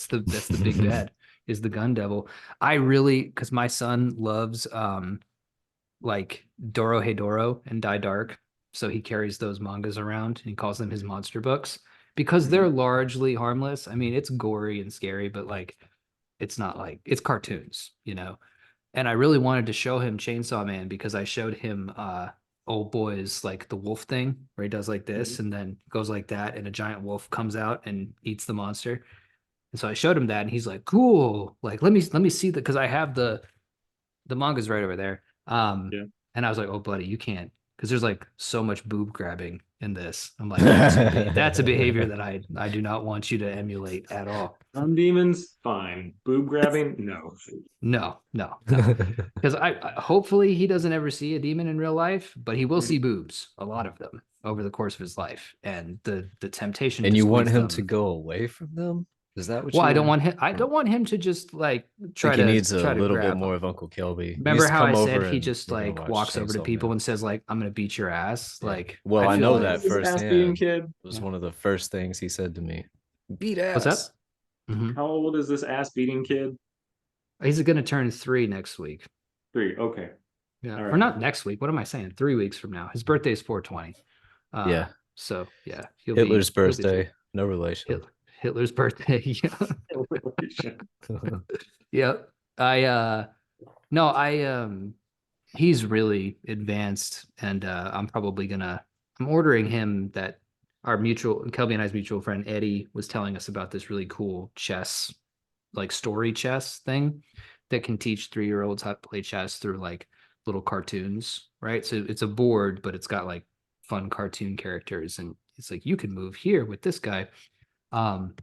the big bad is the Gun Devil. I really because my son loves like Doro and Die Dark. So he carries those mangas around and he calls them his monster books because Hmm. they're largely harmless. I mean, it's gory and scary, but like it's not like it's cartoons, you know. And I really wanted to show him Chainsaw Man because I showed him old boys like the wolf thing where he does like Hmm. this and then goes like that and a giant wolf comes out and eats the monster. And so I showed him that and he's like, cool. Like let me see that because I have the manga's right over there. Yeah. And I was like, oh buddy, you can't because there's like so much boob grabbing in this. I'm like, that's a behavior that I do not want you to emulate at all. Some demons, fine. Boob grabbing, no. No, no, no. Because hopefully he doesn't ever see a demon in real life, but he will see boobs, a lot of them over the course of his life, and the temptation And to you want squeeze him to them. go away from them? Is that what Well, I don't you want him. I don't want him to just like think try he to needs a try to little bit grab more them. of Uncle Kelby? He needs Remember to how I come said over he and just we're gonna like watch walks over to Chainsaw people Man. and says like, "I'm gonna beat your ass." Yeah. Like Well, I I feel know How like old that is this ass beating firsthand. kid? It was yeah. one of the first things he said to me. Beat What's ass. up? Hmm. How old is this ass beating kid? He's gonna turn 3 next week. 3. Okay. Yeah, All or right. not next week. What am I saying? 3 weeks from now. His birthday is 420. Yeah. So yeah, Hitler's he'll be three. birthday. No relation. Hitler's birthday. Yeah. Yep. I no, I he's really advanced and I'm ordering him that our mutual Kelby and I's mutual friend Eddie was telling us about this really cool chess, like story chess thing that can teach 3-year-olds how to play chess through like little cartoons, right? So it's a board, but it's got like fun cartoon characters and it's like you can move here with this guy. Um,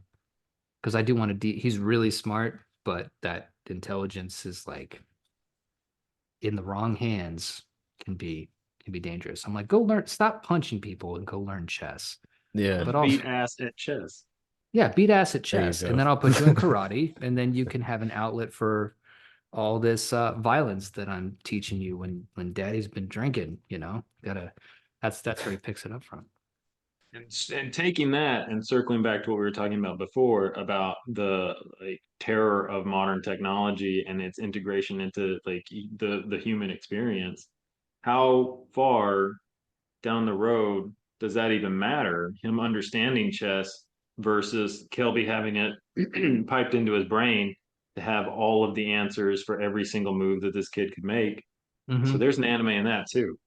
because I do want to he's really smart, but that intelligence is like in the wrong hands can be dangerous. I'm like, go learn, stop punching people and go learn chess. Yeah. But Let's beat also, ass at chess. yeah, beat ass at There you chess, and go. then I'll put you in karate, and then you can have an outlet for all this violence that I'm teaching you when daddy's been drinking, you know. Gotta that's where he picks it up from. And taking that and circling back to what we were talking about before about the like terror of modern technology and its integration into like the human experience, how far down the road does that even matter? Him understanding chess versus Kelby having it piped into his brain to have all of the answers for every single move that this kid could make. So Hmm. there's an anime in that too.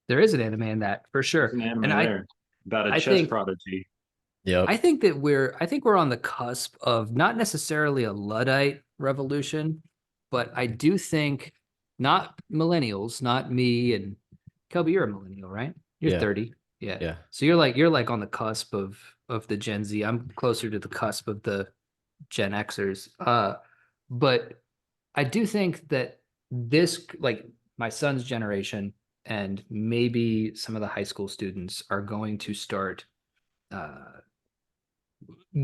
There is an anime in that for There's sure, an and anime I there about a I chess think prodigy. Yep. I think we're on the cusp of not necessarily a Luddite revolution, but I do think not millennials, not me and Kelby, you're a millennial, right? You're Yeah. 30. Yeah. Yeah. So you're like on the cusp of the Gen Z. I'm closer to the cusp of the Gen Xers. But I do think that this like my son's generation and maybe some of the high school students are going to start uh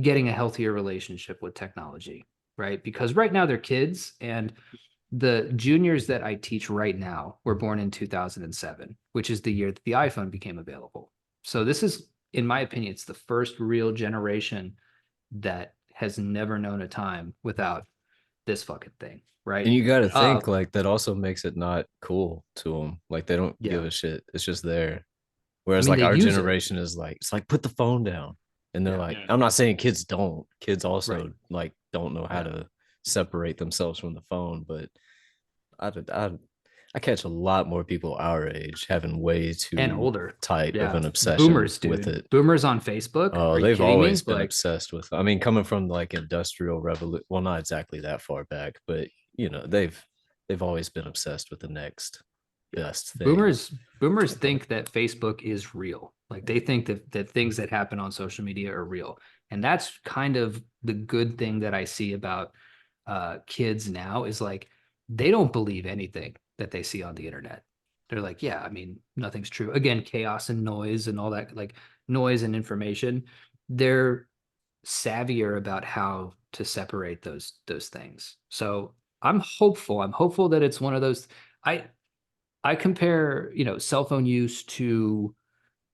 getting a healthier relationship with technology, right? Because right now they're kids and the juniors that I teach right now were born in 2007, which is the year that the iPhone became available. So this is, in my opinion, it's the first real generation that has never known a time without this fucking thing, And right? you got to Uh, think like that also makes it not cool to them. Like they don't give yeah. a shit. It's just there. I Whereas mean, like they our use it. generation is like, it's like put the phone down. And they're Yeah. like, Yeah. I'm not saying kids don't. Kids Right. also like don't know how Yeah. to separate themselves from the phone. But I I catch a lot more people our age having way And too older. tight of Yeah. an obsession Boomers, with dude. it. Boomers on Facebook. Oh, Are you they've kidding always me? been Like, obsessed with. I mean, coming from like industrial revolution, well, not exactly that far back, but they've always been obsessed with the next best thing. boomers think that Facebook is real. Like they think that things that happen on social media are real. And that's kind of the good thing that I see about kids now is like they don't believe anything that they see on the internet. They're like, yeah, I mean, nothing's true. Again, chaos and noise and all that, like noise and information. They're savvier about how to separate those things. So I'm hopeful. I'm hopeful that it's one of those. I I compare, cell phone use to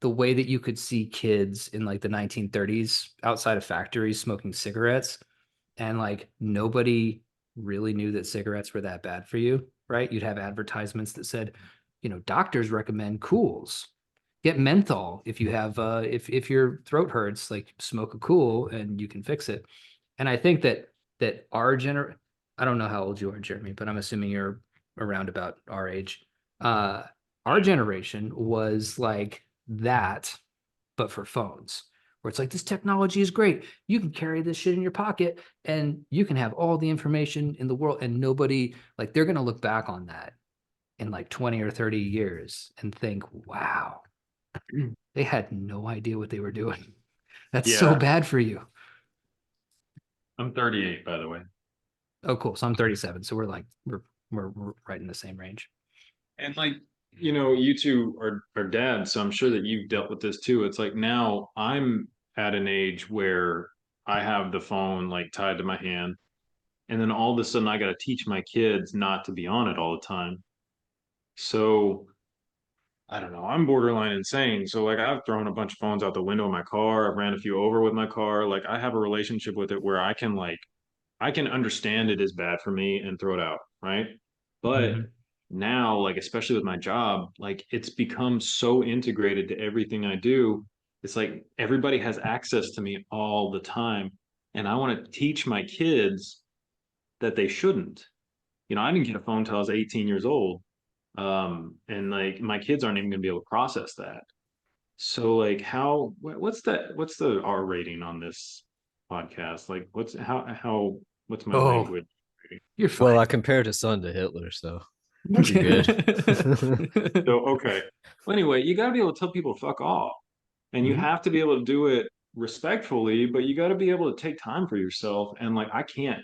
the way that you could see kids in like the 1930s outside of factories smoking cigarettes, and like nobody really knew that cigarettes were that bad for you, right? You'd have advertisements that said, doctors recommend Cools. Get menthol if you have if your throat hurts, like smoke a Cool and you can fix it. And I think that our I don't know how old you are, Jeremy, but I'm assuming you're around about our age. Uh, our generation was like that, but for phones, where it's like this technology is great. You can carry this shit in your pocket and you can have all the information in the world, and nobody like they're gonna look back on that in like 20 or 30 years and think, wow, they had no idea what they were doing. That's so Yeah, bad for you. I'm 38, by the way. Oh, cool. So I'm 37. So we're right in the same range. And like, you two are dads, so I'm sure that you've dealt with this too. It's like now I'm at an age where I have the phone like tied to my hand, and then all of a sudden I got to teach my kids not to be on it all the time. So I don't know, I'm borderline insane. So like I've thrown a bunch of phones out the window of my car. I've ran a few over with my car. Like I have a relationship with it where I can understand it is bad for me and throw it out, right? But Mhm. now, like, especially with my job, like, it's become so integrated to everything I do. It's like everybody has access to me all the time. And I want to teach my kids that they shouldn't. I didn't get a phone until I was 18 years old. And like, my kids aren't even going to be able to process that. So, like, what's the R rating on this podcast? Like, what's my Oh, language? you're Well, fine. I compared his son to Hitler, so you're good. So, okay. Well, anyway, you got to be able to tell people to fuck off. And you Mhm. have to be able to do it respectfully, but you got to be able to take time for yourself. And like, I can't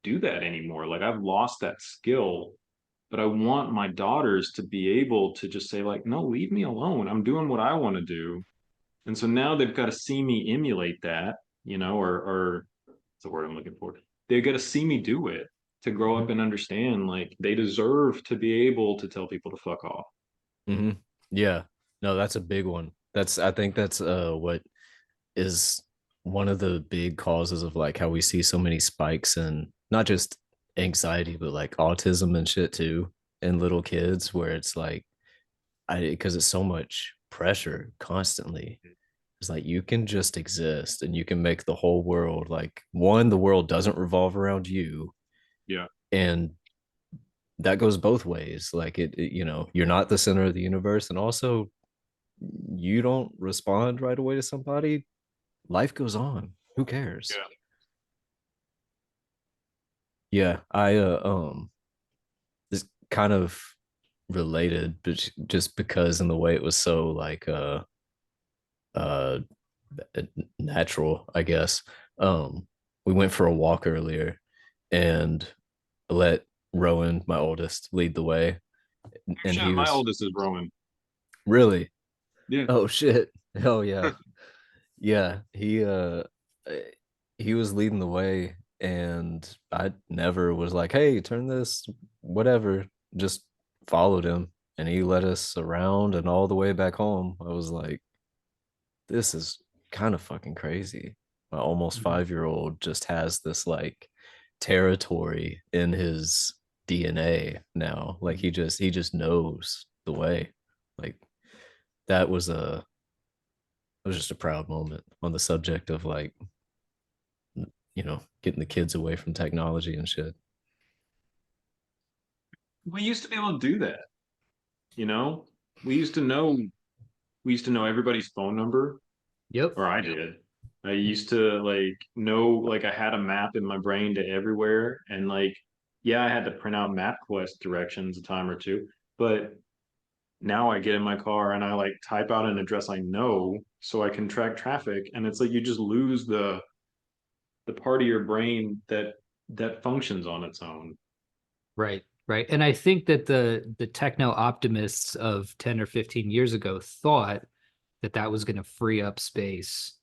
do that anymore. Like, I've lost that skill, but I want my daughters to be able to just say, like, no, leave me alone. I'm doing what I want to do. And so now they've got to see me emulate that, or what's the word I'm looking for? They've got to see me do it to grow up and understand like they deserve to be able to tell people to fuck off. Hmm. Yeah, no, that's a big one. I think that's what is one of the big causes of like how we see so many spikes in not just anxiety but like autism and shit too in little kids, where it's like I because it's so much pressure constantly. It's like you can just exist and you can make the whole world like one, the world doesn't revolve around you, Yeah. and that goes both ways. Like you're not the center of the universe, and also you don't respond right away to somebody, life goes on. Who cares? Yeah. Yeah, I this kind of related, but just because in the way it was so like uh natural, I guess. We went for a walk earlier and let Rowan, my oldest, lead the way. And Shit, he my was oldest is Rowan. really, Yeah. oh shit. Hell yeah. Yeah. He was leading the way and I never was like, hey, turn this, whatever. Just followed him and he led us around and all the way back home. I was like, this is kind of fucking crazy. My almost Mhm. 5 year old just has this like territory in his DNA now. Like he just knows the way. Like that was a it was just a proud moment on the subject of like, getting the kids away from technology and shit. We used to be able to do that. You know, we used to know we used to know everybody's phone number, Yep. or I did. I used to like know, like I had a map in my brain to everywhere, and like, yeah, I had to print out MapQuest directions a time or two, but now I get in my car and I like type out an address I know so I can track traffic, and it's like you just lose the part of your brain that functions on its own. Right, right. And I think that the techno optimists of 10 or 15 years ago thought that that was going to free up space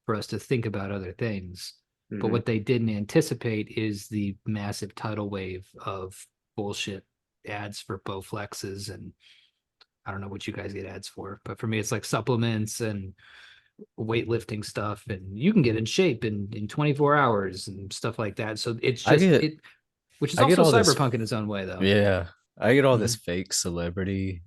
for us to think about other things. But Mhm. what they didn't anticipate is the massive tidal wave of bullshit ads for Bowflexes, and I don't know what you guys get ads for, but for me it's like supplements and weightlifting stuff, and you can get in shape in 24 hours and stuff like that. So it's I just get it, which is I get also all this. cyberpunk in its own way though. Yeah, I get all this Mhm. fake celebrity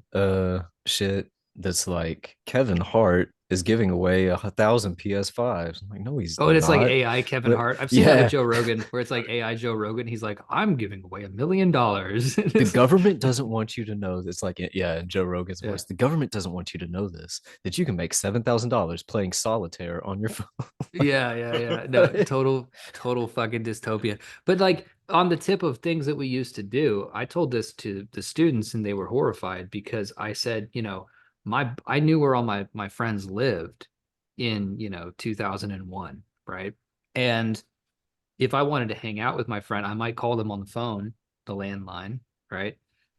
shit that's like Kevin Hart is giving away 1,000 PS5s. I'm like, no, he's Oh, and it's like not. AI Kevin But Hart. I've seen that with yeah, Joe Rogan, where it's like AI Joe Rogan. He's like, I'm giving away $1 million. the government doesn't want you to know this. Like, yeah, in Joe Rogan's Yeah. voice, the government doesn't want you to know this, that you can make $7,000 playing solitaire on your phone. Yeah, yeah, yeah. No, total fucking dystopia. But like on the tip of things that we used to do, I told this to the students and they were horrified because I said, I knew where all my friends lived in, 2001, right? And if I wanted to hang out with my friend, I might call them on the phone, the landline, right?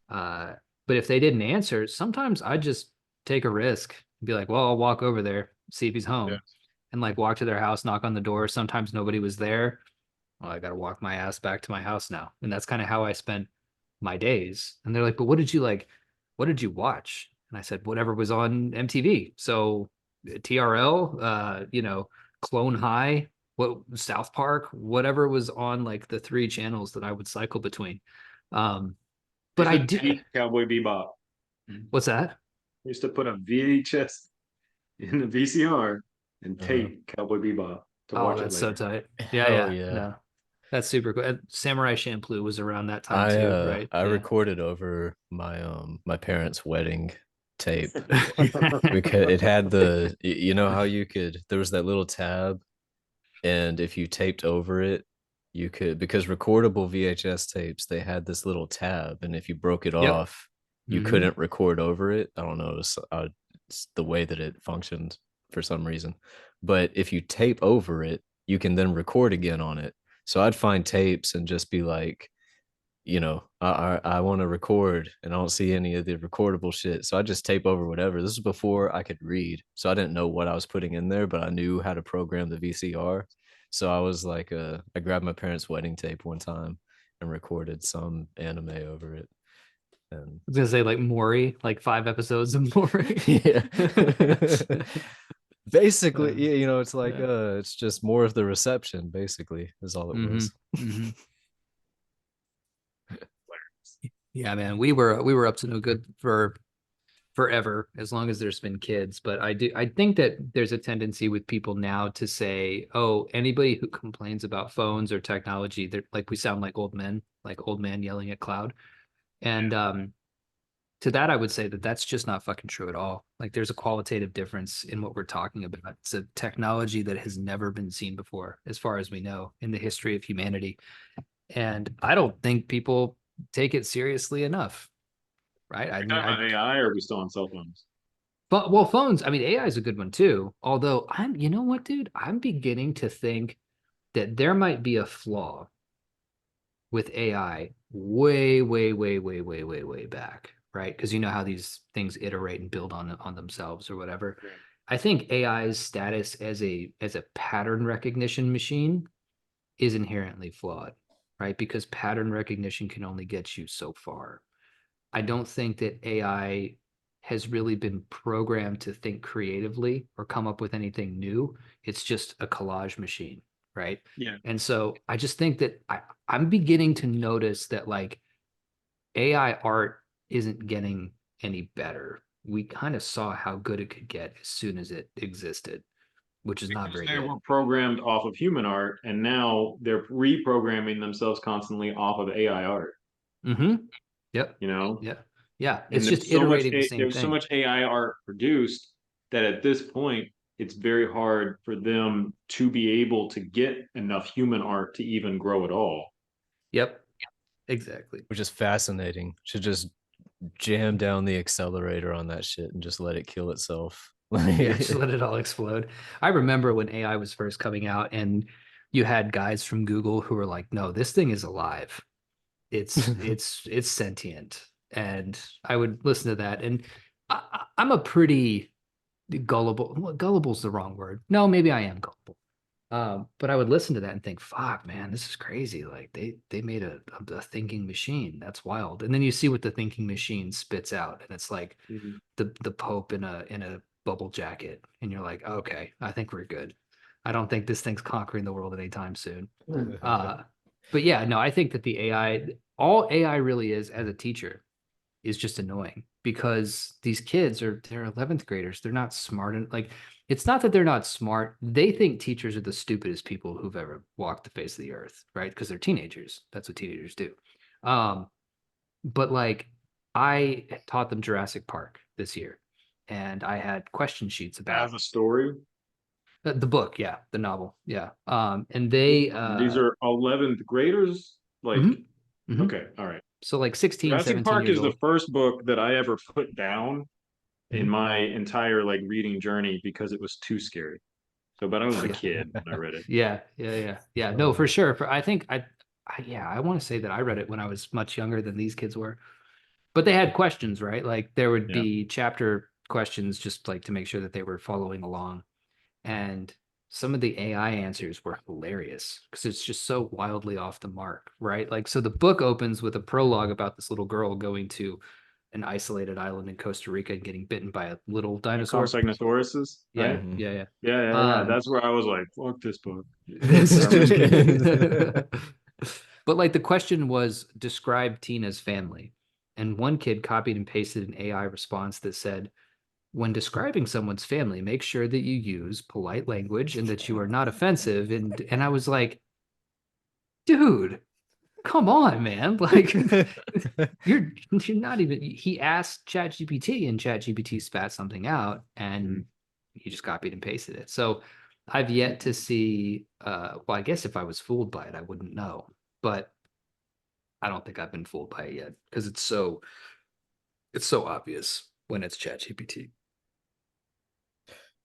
Uh, but if they didn't answer, sometimes I'd just take a risk and be like, well, I'll walk over there, see if he's Yeah. home, and like walk to their house, knock on the door. Sometimes nobody was there. Well, I got to walk my ass back to my house now. And that's kind of how I spent my days. And they're like, but what did you like? What did you watch? And I said, whatever was on MTV. So TRL, Clone High, what South Park, whatever was on like the three channels that I would cycle between. Um, but Used I to did. tape Cowboy Bebop. What's that? Used to put a VHS in the VCR and Uh, tape Cowboy Bebop to Oh, watch it that's so later. tight. Yeah, hell yeah. yeah. No, that's super cool. Samurai Champloo was around that time I too, uh right? I Yeah. recorded over my parents' wedding tape because it had you know how you could, there was that little tab, and if you taped over it, you could, because recordable VHS tapes, they had this little tab, and if you broke it Yep. off, you Hmm. couldn't record over it. I don't know, it's the way that it functioned for some reason. But if you tape over it, you can then record again on it. So I'd find tapes and just be like, I want to record and I don't see any of the recordable shit. So I just tape over whatever. This is before I could read. So I didn't know what I was putting in there, but I knew how to program the VCR. So I was like, I grabbed my parents' wedding tape one time and recorded some anime over it. And I was gonna say like Maury, like 5 episodes of Maury. yeah. Uh, Basically, it's like yeah. it's just more of the reception, basically, is all it Hmm. was. Hmm. Yeah, man, we were up to no good for forever, as long as there's been kids. But I think that there's a tendency with people now to say, oh, anybody who complains about phones or technology, they're like, we sound like old men, like old man yelling at cloud. And to that, I would say that that's just not fucking true at all. Like there's a qualitative difference in what we're talking about. It's a technology that has never been seen before, as far as we know, in the history of humanity. And I don't think people take it seriously enough, right? I Are we mean, talking about AI or are we still on cell phones? but well, phones, I mean, AI is a good one too. Although you know what, dude? I'm beginning to think that there might be a flaw with AI way, way, way, way, way, way, way back, right? Because you know how these things iterate and build on themselves or whatever. Right. I think AI's status as a pattern recognition machine is inherently flawed, right? Because pattern recognition can only get you so far. I don't think that AI has really been programmed to think creatively or come up with anything new. It's just a collage machine, right? Yeah. And so I just think that I'm beginning to notice that like AI art isn't getting any better. We kind of saw how good it could get as soon as it existed, which is not Because very they good. were programmed off of human art and now they're reprogramming themselves constantly off of AI art, Mm-hmm. Yep. you know? Yep. Yeah, And it's just iterating the same there's so thing. much AI art produced that at this point it's very hard for them to be able to get enough human art to even grow at all. Yep, exactly. Which is fascinating. Should just jam down the accelerator on that shit and just let it kill itself. Yeah, just let it all explode. I remember when AI was first coming out, and you had guys from Google who were like, "No, this thing is alive. It's sentient." And I would listen to that, and I'm a pretty gullible. Well, gullible's the wrong word. No, maybe I am gullible. But I would listen to that and think, "Fuck, man, this is crazy. Like they made a thinking machine. That's wild." And then you see what the thinking machine spits out, and it's like Mhm. the Pope in a bubble jacket, and you're like, "Okay, I think we're good. I don't think this thing's conquering the world anytime soon." But yeah, no, I think that all AI really is as a teacher is just annoying because they're 11th graders. They're not smart. And like, it's not that they're not smart. They think teachers are the stupidest people who've ever walked the face of the earth, right? Because they're teenagers. That's what teenagers do. Um, but like, I taught them Jurassic Park this year, and I had question sheets As about a story, the book. Yeah, the novel. Yeah. And they, these are 11th graders. Like, mhm, mhm. okay, all right. So like 16, Jurassic 17 Park years is the old. first book that I ever put down in Mhm. my entire like reading journey because it was too scary. So, but I was a Yeah. kid when I read it. Yeah. No, for sure. I think yeah, I want to say that I read it when I was much younger than these kids were. But they had questions, right? Like there would Yeah. be chapter questions just like to make sure that they were following along. And some of the AI answers were hilarious because it's just so wildly off the mark, right? Like, so the book opens with a prologue about this little girl going to an isolated island in Costa Rica and getting bitten by a little dinosaur. Compsognathorus, Yeah, right? Mhm. yeah. Yeah. Um, That's where I was like, fuck this book. it's I remember thinking, but like the question was describe Tina's family. And one kid copied and pasted an AI response that said, when describing someone's family, make sure that you use polite language and that you are not offensive. And I was like, dude, come on, man. Like you're not even he asked ChatGPT and ChatGPT spat something out and he just copied and pasted it. So I've yet to see well, I guess if I was fooled by it, I wouldn't know. But I don't think I've been fooled by it yet because it's so obvious when it's ChatGPT.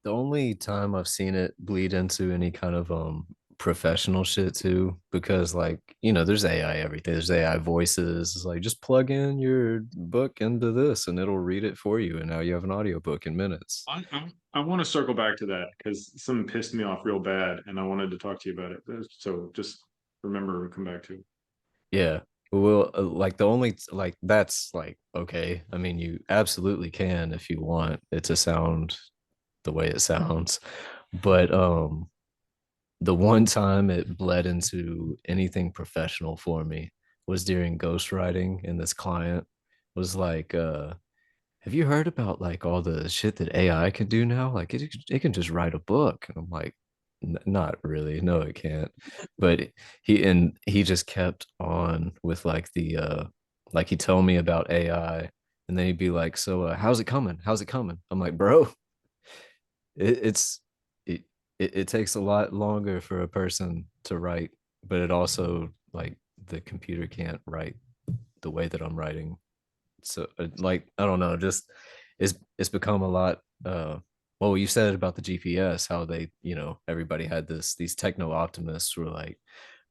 The only time I've seen it bleed into any kind of professional shit too, because like, there's AI everything. There's AI voices. It's like just plug in your book into this and it'll read it for you. And now you have an audiobook in minutes. I want to circle back to that because something pissed me off real bad, and I wanted to talk to you about it. So just remember and come back to it. Yeah. Well, like the only like that's like okay. I mean, you absolutely can if you want it to sound the way it sounds. But the one time it bled into anything professional for me was during ghostwriting, and this client was like, have you heard about like all the shit that AI can do now? Like it can just write a book. And I'm like, Not really. No, it can't." But he just kept on with like the like he'd tell me about AI, and then he'd be like, "So how's it coming? How's it coming?" I'm like, "Bro, it's it, it takes a lot longer for a person to write, but it also like the computer can't write the way that I'm writing. So like I don't know, just it's become a lot well, you said it about the GPS, how they, everybody had these techno optimists who were like,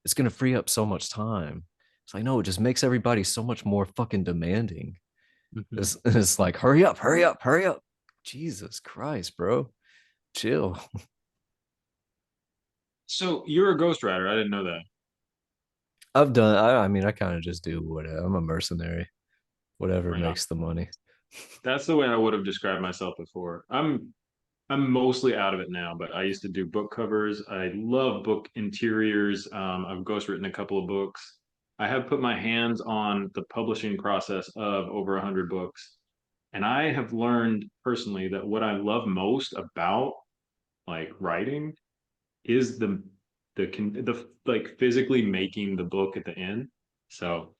it's gonna free up so much time. It's like, no, it just makes everybody so much more fucking demanding. Mhm. It's like, hurry up, hurry up, hurry up. Jesus Christ, bro. Chill. So you're a ghostwriter. I didn't know that. I mean, I kind of just do whatever. I'm a mercenary, whatever Right on. makes the money. That's the way I would have described myself before. I'm mostly out of it now, but I used to do book covers. I love book interiors. I've ghostwritten a couple of books. I have put my hands on the publishing process of over 100 books. And I have learned personally that what I love most about like writing is the like physically making the book at the end. So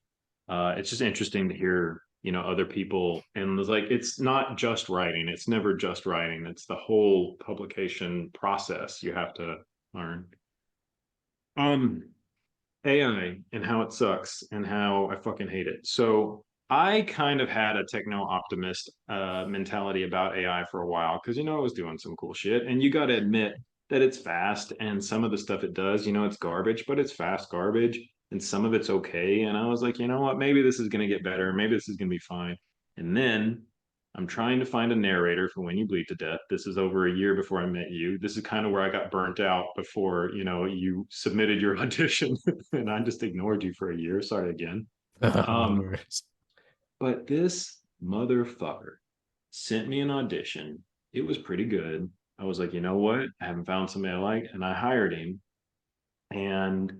it's just interesting to hear other people. And it's like, it's not just writing. It's never just writing. It's the whole publication process you have to learn. Um, AI and how it sucks and how I fucking hate it. So I kind of had a techno optimist mentality about AI for a while because it was doing some cool shit, and you got to admit that it's fast, and some of the stuff it does, it's garbage, but it's fast garbage, and some of it's okay. And I was like, you know what, maybe this is gonna get better, maybe this is gonna be fine. And then I'm trying to find a narrator for When You Bleed to Death. This is over a year before I met you. This is kind of where I got burnt out before, you submitted your audition and I just ignored you for a year. Sorry again. No Um, worries. but this motherfucker sent me an audition. It was pretty good. I was like, you know what? I haven't found somebody I like, and I hired him. And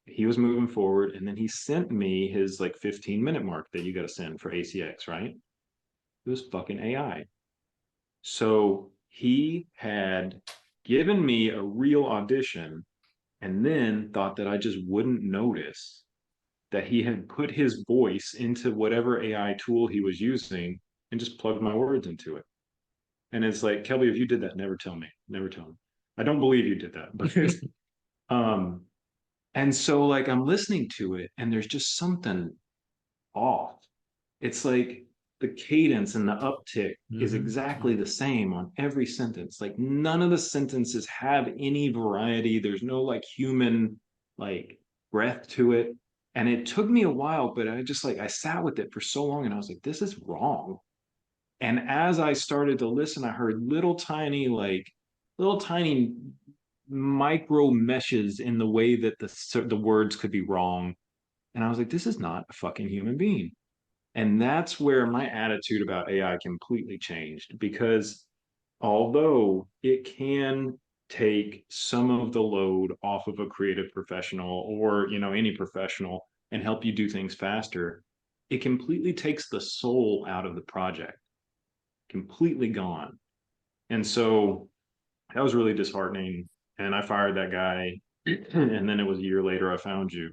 he was moving forward, and then he sent me his like 15-minute mark that you got to send for ACX, right? It was fucking AI. So he had given me a real audition and then thought that I just wouldn't notice that he had put his voice into whatever AI tool he was using and just plugged my words into it. And it's like, Kelby, if you did that, never tell me. Never tell me. I don't believe you did that. But um, and so like I'm listening to it and there's just something off. It's like the cadence and the uptick is exactly the same on every sentence. Like none of the sentences have any variety. There's no like human like breath to it. And it took me a while, but I sat with it for so long and I was like, this is wrong. And as I started to listen, I heard little tiny micro meshes in the way that the words could be wrong. And I was like, this is not a fucking human being. And that's where my attitude about AI completely changed because although it can take some of the load off of a creative professional or, any professional and help you do things faster, it completely takes the soul out of the project, completely gone. And so that was really disheartening. And I fired that guy. And then it was a year later I found you.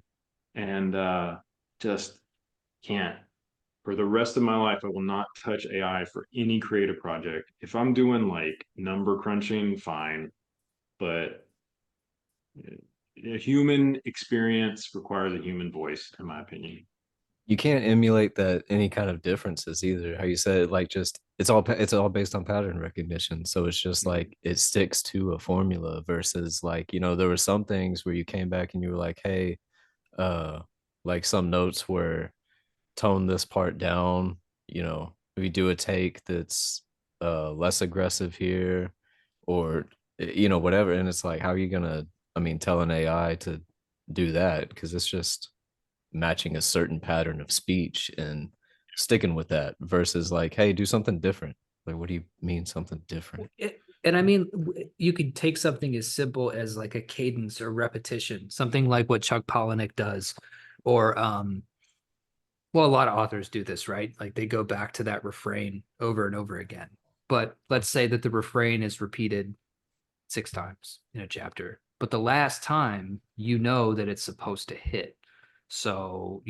And just can't. For the rest of my life, I will not touch AI for any creative project. If I'm doing like number crunching, fine. But a human experience requires a human voice, in my opinion. You can't emulate that any kind of differences either. How you said, like, just it's all based on pattern recognition. So it's just Mhm. like it sticks to a formula versus like, there were some things where you came back and you were like, hey, uh, like some notes were tone this part down, we do a take that's less aggressive here, or whatever. And it's like, how are you gonna, tell an AI to do that? Because it's just matching a certain pattern of speech and sticking with that versus like, hey, do something different. Like, what do you mean something different? And I mean, you could take something as simple as like a cadence or repetition, something like what Chuck Palahniuk does, or well, a lot of authors do this, right? Like they go back to that refrain over and over again. But let's say that the refrain is repeated 6 times in a chapter, but the last time you know that it's supposed to hit. So,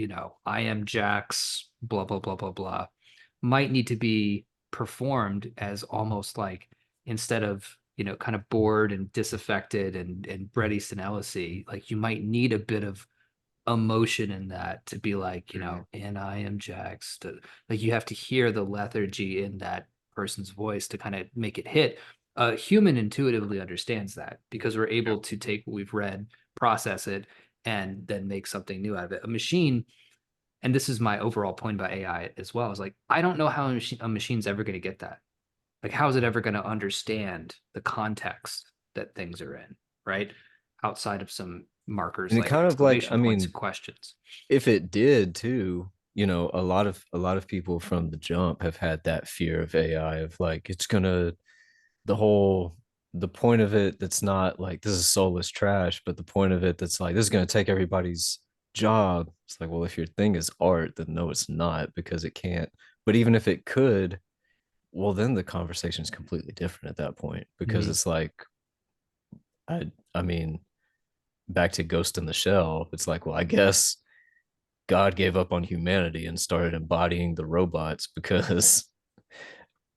I am Jack's blah, blah, blah, blah, blah, might need to be performed as almost like instead of, kind of bored and disaffected and Bret Easton Ellis-y, like you might need a bit of emotion in that to be like, and I am Jax. Like you have to hear the lethargy in that person's voice to kind of make it hit. A human intuitively understands that because we're Yeah. able to take what we've read, process it, and then make something new out of it. A machine, and this is my overall point about AI as well, is like I don't know how a machine's ever going to get that. Like, how is it ever going to understand the context that things are in, right? Outside of some markers And it like kind of like, exclamation points and questions. if it did too, a lot of people from the jump have had that fear of AI of like it's gonna the whole the point of it that's not like this is soulless trash, but the point of it that's like this is gonna take everybody's job. It's like, well, if your thing is art, then no, it's not because it can't. But even if it could, well, then the conversation is completely different at that point because Mhm. it's like I mean, back to Ghost in the Shell, it's like, well, I guess God gave up on humanity and started embodying the robots because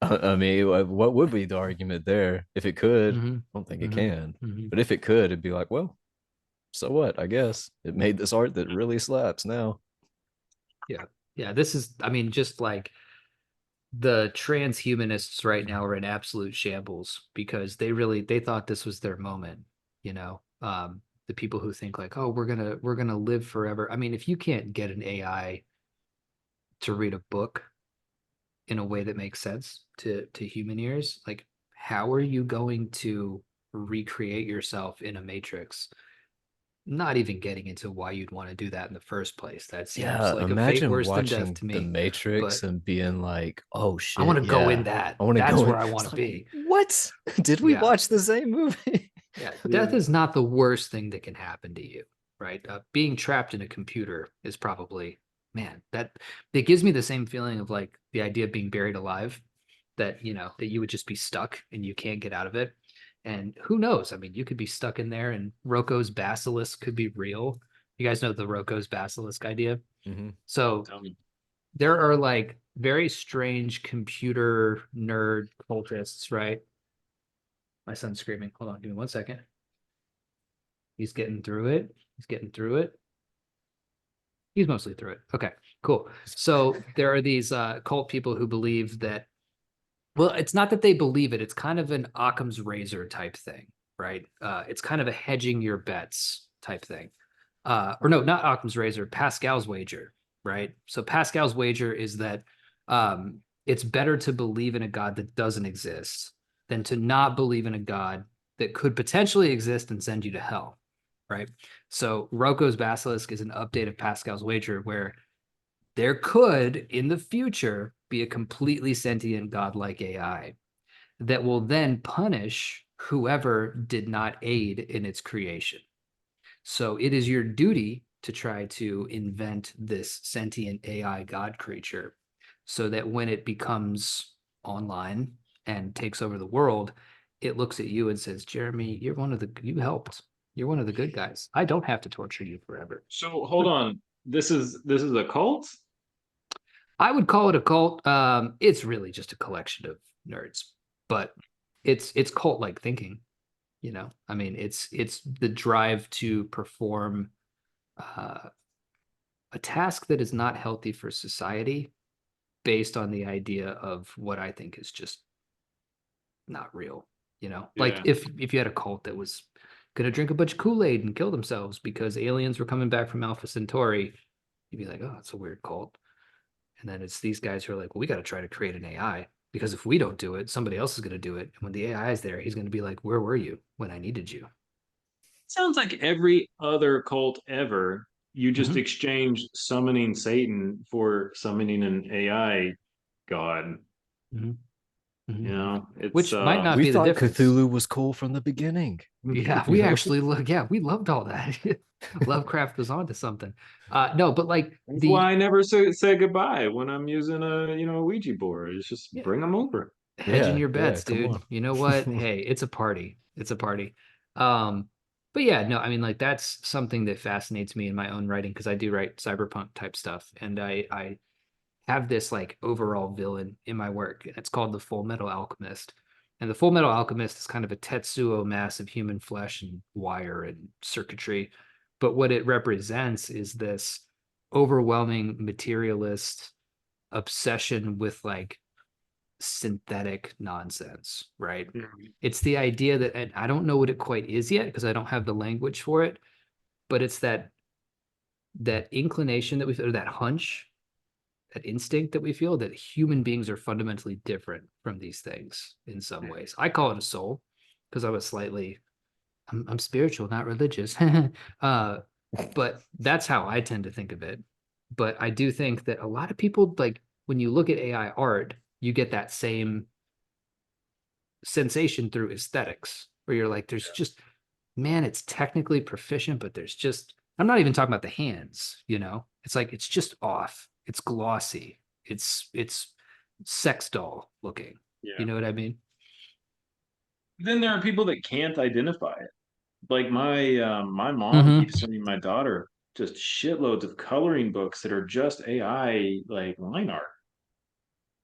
I mean, what would be the argument there? If it could, I Mm-hmm. don't think it Mm-hmm. can. Mm-hmm. But if it could, it'd be like, well, so what? I guess it made this art that really slaps now. Yeah. Yeah. This is, I mean, just like the transhumanists right now are in absolute shambles because they thought this was their moment, you know. The people who think like, oh, we're gonna live forever. I mean, if you can't get an AI to read a book in a way that makes sense to human ears, like how are you going to recreate yourself in a matrix? Not even getting into why you'd want to do that in the first place. That seems Yeah, like a fate imagine worse than death watching to The me. Matrix But and being like, "Oh I want shit, to go in yeah, that. I want to That's go in." where I want It's to like, be. what? Did we Yeah. watch the same movie? Yeah. Death Yeah. is not the worst thing that can happen to you, right? Being trapped in a computer is probably, man, that it gives me the same feeling of like the idea of being buried alive, that, you know, that you would just be stuck and you can't get out of it. And who knows? I mean, you could be stuck in there and Rocco's basilisk could be real. You guys know the Rocco's basilisk idea? Mhm. So Tell me. there are like very strange computer nerd cultists, right? My son's screaming. Hold on, give me 1 second. He's getting through it. He's getting through it. He's mostly through it. Okay, cool. So there are these cult people who believe that, well, it's not that they believe it, it's kind of an Occam's razor type thing, right? It's kind of a hedging your bets type thing. Or no, not Occam's razor, Pascal's wager, right? So Pascal's wager is that it's better to believe in a God that doesn't exist than to not believe in a God that could potentially exist and send you to hell, right? So Rocco's Basilisk is an update of Pascal's wager where there could, in the future, be a completely sentient godlike AI that will then punish whoever did not aid in its creation. So it is your duty to try to invent this sentient AI god creature so that when it becomes online and takes over the world, it looks at you and says, Jeremy, you helped. You're one of the good guys. I don't have to torture you forever. So hold on. This is a cult? I would call it a cult. It's really just a collection of nerds, but it's cult-like thinking, you know. I mean, it's the drive to perform uh, a task that is not healthy for society based on the idea of what I think is just not real, you know. Like Yeah. if you had a cult that was gonna drink a bunch of Kool-Aid and kill themselves because aliens were coming back from Alpha Centauri, you'd be like, oh, that's a weird cult. And then it's these guys who are like, well, we got to try to create an AI because if we don't do it, somebody else is going to do it. And when the AI is there, he's going to be like, where were you when I needed you? Sounds like every other cult ever. You just Mhm. exchange summoning Satan for summoning an AI god. Mhm. You Mhm. know, it's Which might not We be the thought difference. Cthulhu was cool from the beginning. Yeah, You we know? actually look. Yeah, we loved all that. Lovecraft was onto something. No, but like that's why I never say goodbye when I'm using a Ouija board. It's just yeah, bring them over. hedging Yeah, your yeah, bets, come dude. on. You know what? Hey, it's a party. It's a party. Um, but yeah, no, I mean, like that's something that fascinates me in my own writing because I do write cyberpunk type stuff, and I have this like overall villain in my work, and it's called the Full Metal Alchemist. And the Full Metal Alchemist is kind of a Tetsuo mass of human flesh and wire and circuitry. But what it represents is this overwhelming materialist obsession with like synthetic nonsense, right? Mhm. It's the idea that, and I don't know what it quite is yet because I don't have the language for it, but it's that inclination that we feel, or that hunch, that instinct that we feel that human beings are fundamentally different from these things in some ways. I call it a soul because I was slightly, I'm spiritual, not religious. But that's how I tend to think of it. But I do think that a lot of people, like when you look at AI art, you get that same sensation through aesthetics, where you're like, there's just, man, it's technically proficient, but there's just, I'm not even talking about the hands, you know? It's like it's just off. It's glossy. It's sex doll looking. Yeah. You know what I mean? Then there are people that can't identify it. Like my mom Mm-hmm. keeps sending my daughter just shitloads of coloring books that are just AI like line art.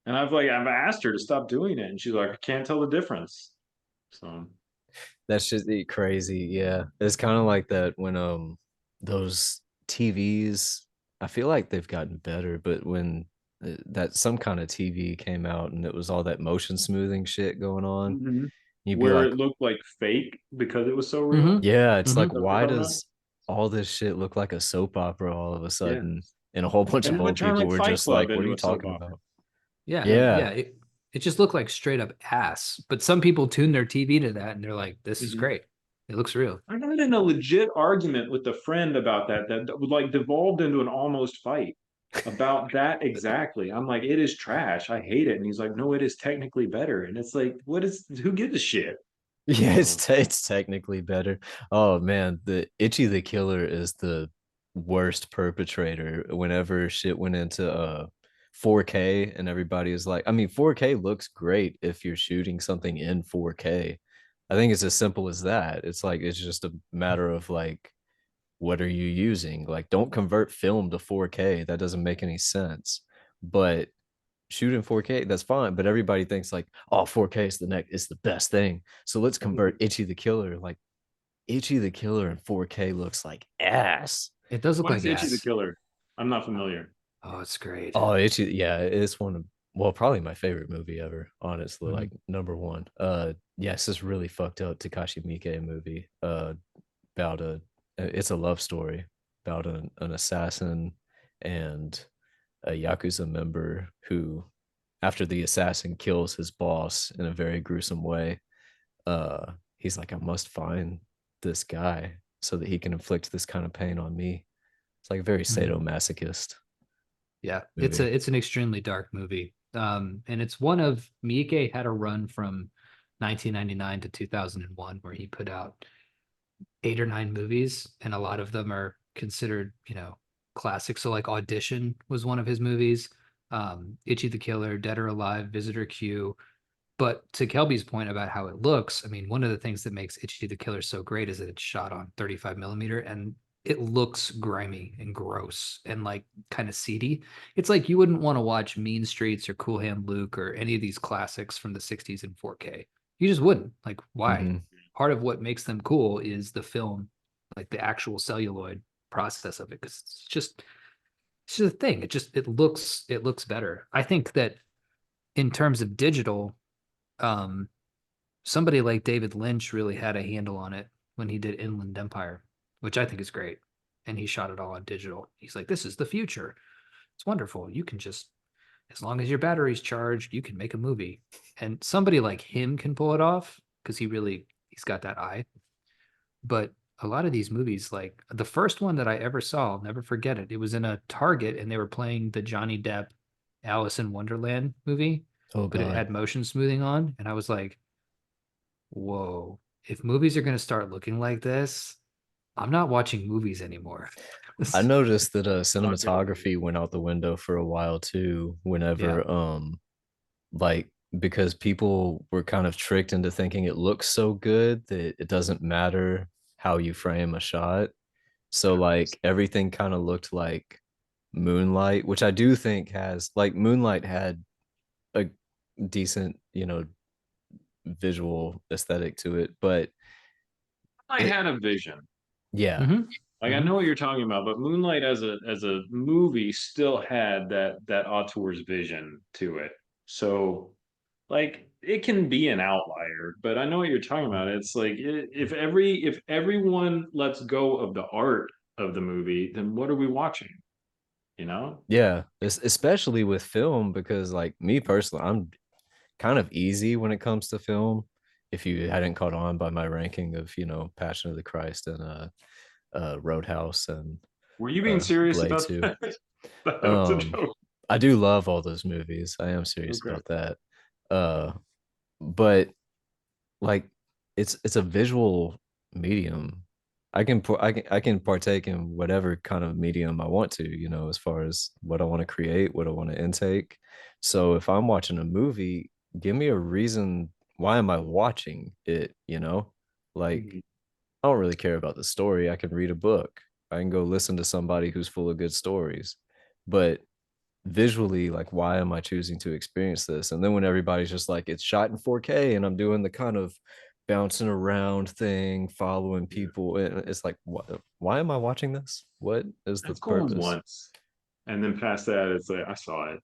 And I've asked her to stop doing it, and she's like, I can't tell the difference. So That's just crazy. Yeah. It's kind of like that when those TVs, I feel like they've gotten better, but when that some kind of TV came out and it was all that motion smoothing shit going on, mhm. you'd be Where like, it looked like fake because it was so Mm-hmm. real. yeah, it's Mm-hmm. like, That's what you're why talking about? does all this shit look like a soap opera all of a Yeah. sudden? And a whole bunch And of it would old turn people like were Fight just Club like, what are into you a soap talking opera. about? Yeah, Yeah. yeah. Yeah. It just looked like straight up ass. But some people tune their TV to that and they're like, this is Mhm. great. It looks real. I got in a legit argument with a friend about that would like devolved into an almost fight about that exactly. I'm like, it is trash. I hate it. And he's like, no, it is technically better. And it's like, who gives a shit? Yeah, So, it's technically better. Oh man, the Itchy the Killer is the worst perpetrator. Whenever shit went into 4K and everybody is like, I mean, 4K looks great if you're shooting something in 4K. I think it's as simple as that. It's like it's just a matter of like what are you using? Like don't convert film to 4K. That doesn't make any sense. But shoot in 4K, that's fine. But everybody thinks like, oh, 4K is the best thing. So let's convert Itchy the Killer. Like Itchy the Killer in 4K looks like ass. It does look what like is Itchy the ass. Killer? I'm not familiar. Oh, it's great. Oh, Itchy, yeah, it's one of well, probably my favorite movie ever, honestly, Mhm. like number one. Yes, this really fucked up Takashi Miike movie. About it's a love story about an assassin and a Yakuza member who, after the assassin kills his boss in a very gruesome way, he's like, I must find this guy so that he can inflict this kind of pain on me. It's like a very Mhm. sadomasochist Yeah, movie. it's an extremely dark movie. And it's one of Miike had a run from 1999 to 2001 where he put out 8 or 9 movies, and a lot of them are considered, classics. So like Audition was one of his movies, Itchy the Killer, Dead or Alive, Visitor Q. But to Kelby's point about how it looks, I mean, one of the things that makes Itchy the Killer so great is that it's shot on 35 millimeter and it looks grimy and gross and like kind of seedy. It's like you wouldn't want to watch Mean Streets or Cool Hand Luke or any of these classics from the 60s in 4K. You just wouldn't. Like, why? Mm-hmm. Part of what makes them cool is the film, like the actual celluloid process of it, because it's just a thing. It looks better. I think that in terms of digital, um, somebody like David Lynch really had a handle on it when he did Inland Empire, which I think is great. And he shot it all on digital. He's like, this is the future. It's wonderful. You can just, as long as your battery's charged, you can make a movie. And somebody like him can pull it off because he's got that eye. But a lot of these movies, like the first one that I ever saw, I'll never forget it. It was in a Target and they were playing the Johnny Depp Alice in Wonderland movie, Oh but it God. had motion smoothing on. And I was like, whoa, if movies are going to start looking like this, I'm not watching movies anymore. I noticed that Okay. cinematography went out the window for a while too, Yeah. whenever like because people were kind of tricked into thinking it looks so good that it doesn't matter how you frame a shot. So like everything kind of looked like Moonlight, which I do think has like Moonlight had a decent, visual aesthetic to it, but I it had a vision. yeah. Mm-hmm. Like I Mm-hmm. know what you're talking about, but Moonlight as a movie still had that auteur's vision to it. So like it can be an outlier, but I know what you're talking about. It's like if everyone lets go of the art of the movie, then what are we watching? You know? Yeah, especially with film because like me personally, I'm kind of easy when it comes to film. If you hadn't caught on by my ranking of, Passion of the Christ and Roadhouse and Were you being serious Blade about 2. that? That was a Um joke. I do love all those movies. I am serious Okay. about that. Uh but like it's a visual medium. I can partake in whatever kind of medium I want to, as far as what I want to create, what I want to intake. So if I'm watching a movie, give me a reason why am I watching it, Like Mhm. I don't really care about the story. I can read a book. I can go listen to somebody who's full of good stories. But visually, like, why am I choosing to experience this? And then when everybody's just like, it's shot in 4K and I'm doing the kind of bouncing around thing, following Yeah. people, and it's like, what, why am I watching this? What is the That's cool purpose? once. And then past that, it's like, I saw it,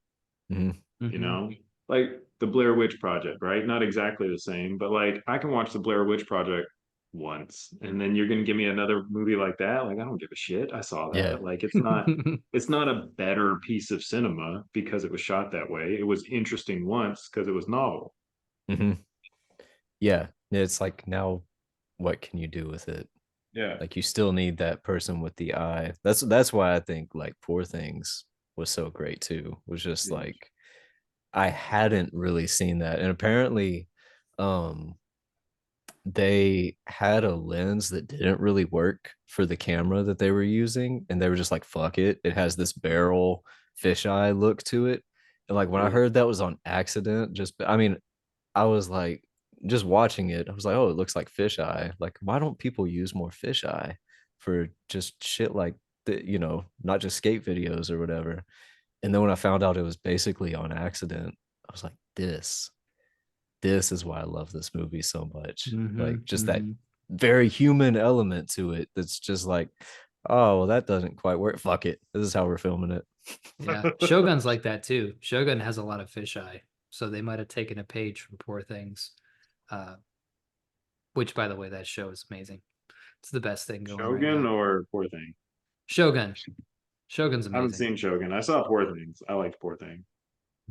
Mhm. you Mhm. know? Like the Blair Witch Project, right? Not exactly the same, but like I can watch the Blair Witch Project once, and then you're gonna give me another movie like that. Like, I don't give a shit. I saw Yeah. that. Like, it's not a better piece of cinema because it was shot that way. It was interesting once because it was novel. Hmm. Yeah. It's like, now what can you do with it? Yeah. Like, you still need that person with the eye. That's why I think like Poor Things was so great too. Was just Yeah. like, I hadn't really seen that. And apparently, um, they had a lens that didn't really work for the camera that they were using. And they were just like, fuck it. It has this barrel fisheye look to it. And like when I Yeah. heard that was on accident, just I mean, I was like, just watching it, I was like, oh, it looks like fisheye. Like, why don't people use more fisheye for just shit like the, not just skate videos or whatever? And then when I found out it was basically on accident, I was like, this is why I love this movie so much. Like, Mhm, just that mhm. very human element to it that's just like, oh, well, that doesn't quite work. Fuck it. This is how we're filming it. Yeah, Shogun's like that too. Shogun has a lot of fisheye, so they might have taken a page from Poor Things. Uh, which, by the way, that show is amazing. It's the best thing going right Shogun now. or Poor Thing? Shogun. Shogun's I haven't amazing. seen Shogun. I saw Poor Things. I liked Poor Thing.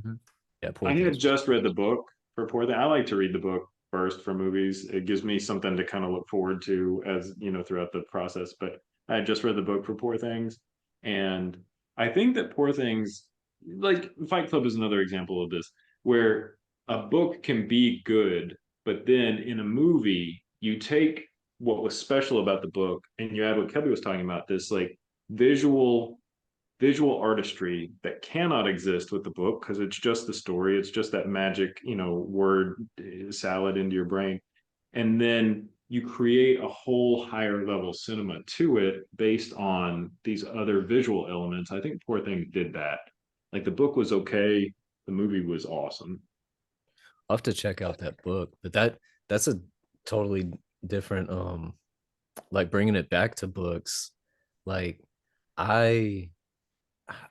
Mhm. Yeah, I Poor had Things was just read the book for Poor Thing. I like to read the book first for movies. It gives me something to kind of look forward to as, throughout the process. But I had just read the book for Poor Things. And I think that Poor Things, like Fight Club is another example of this, where a book can be good, but then in a movie, you take what was special about the book and you add what Kelly was talking about, this like visual visual artistry that cannot exist with the book because it's just the story. It's just that magic, word salad into your brain. And then you create a whole higher level cinema to it based on these other visual elements. I think Poor Thing did that. Like the book was okay, the movie was awesome. I'll have to check out that book, but that's a totally different, like, bringing it back to books. Like, I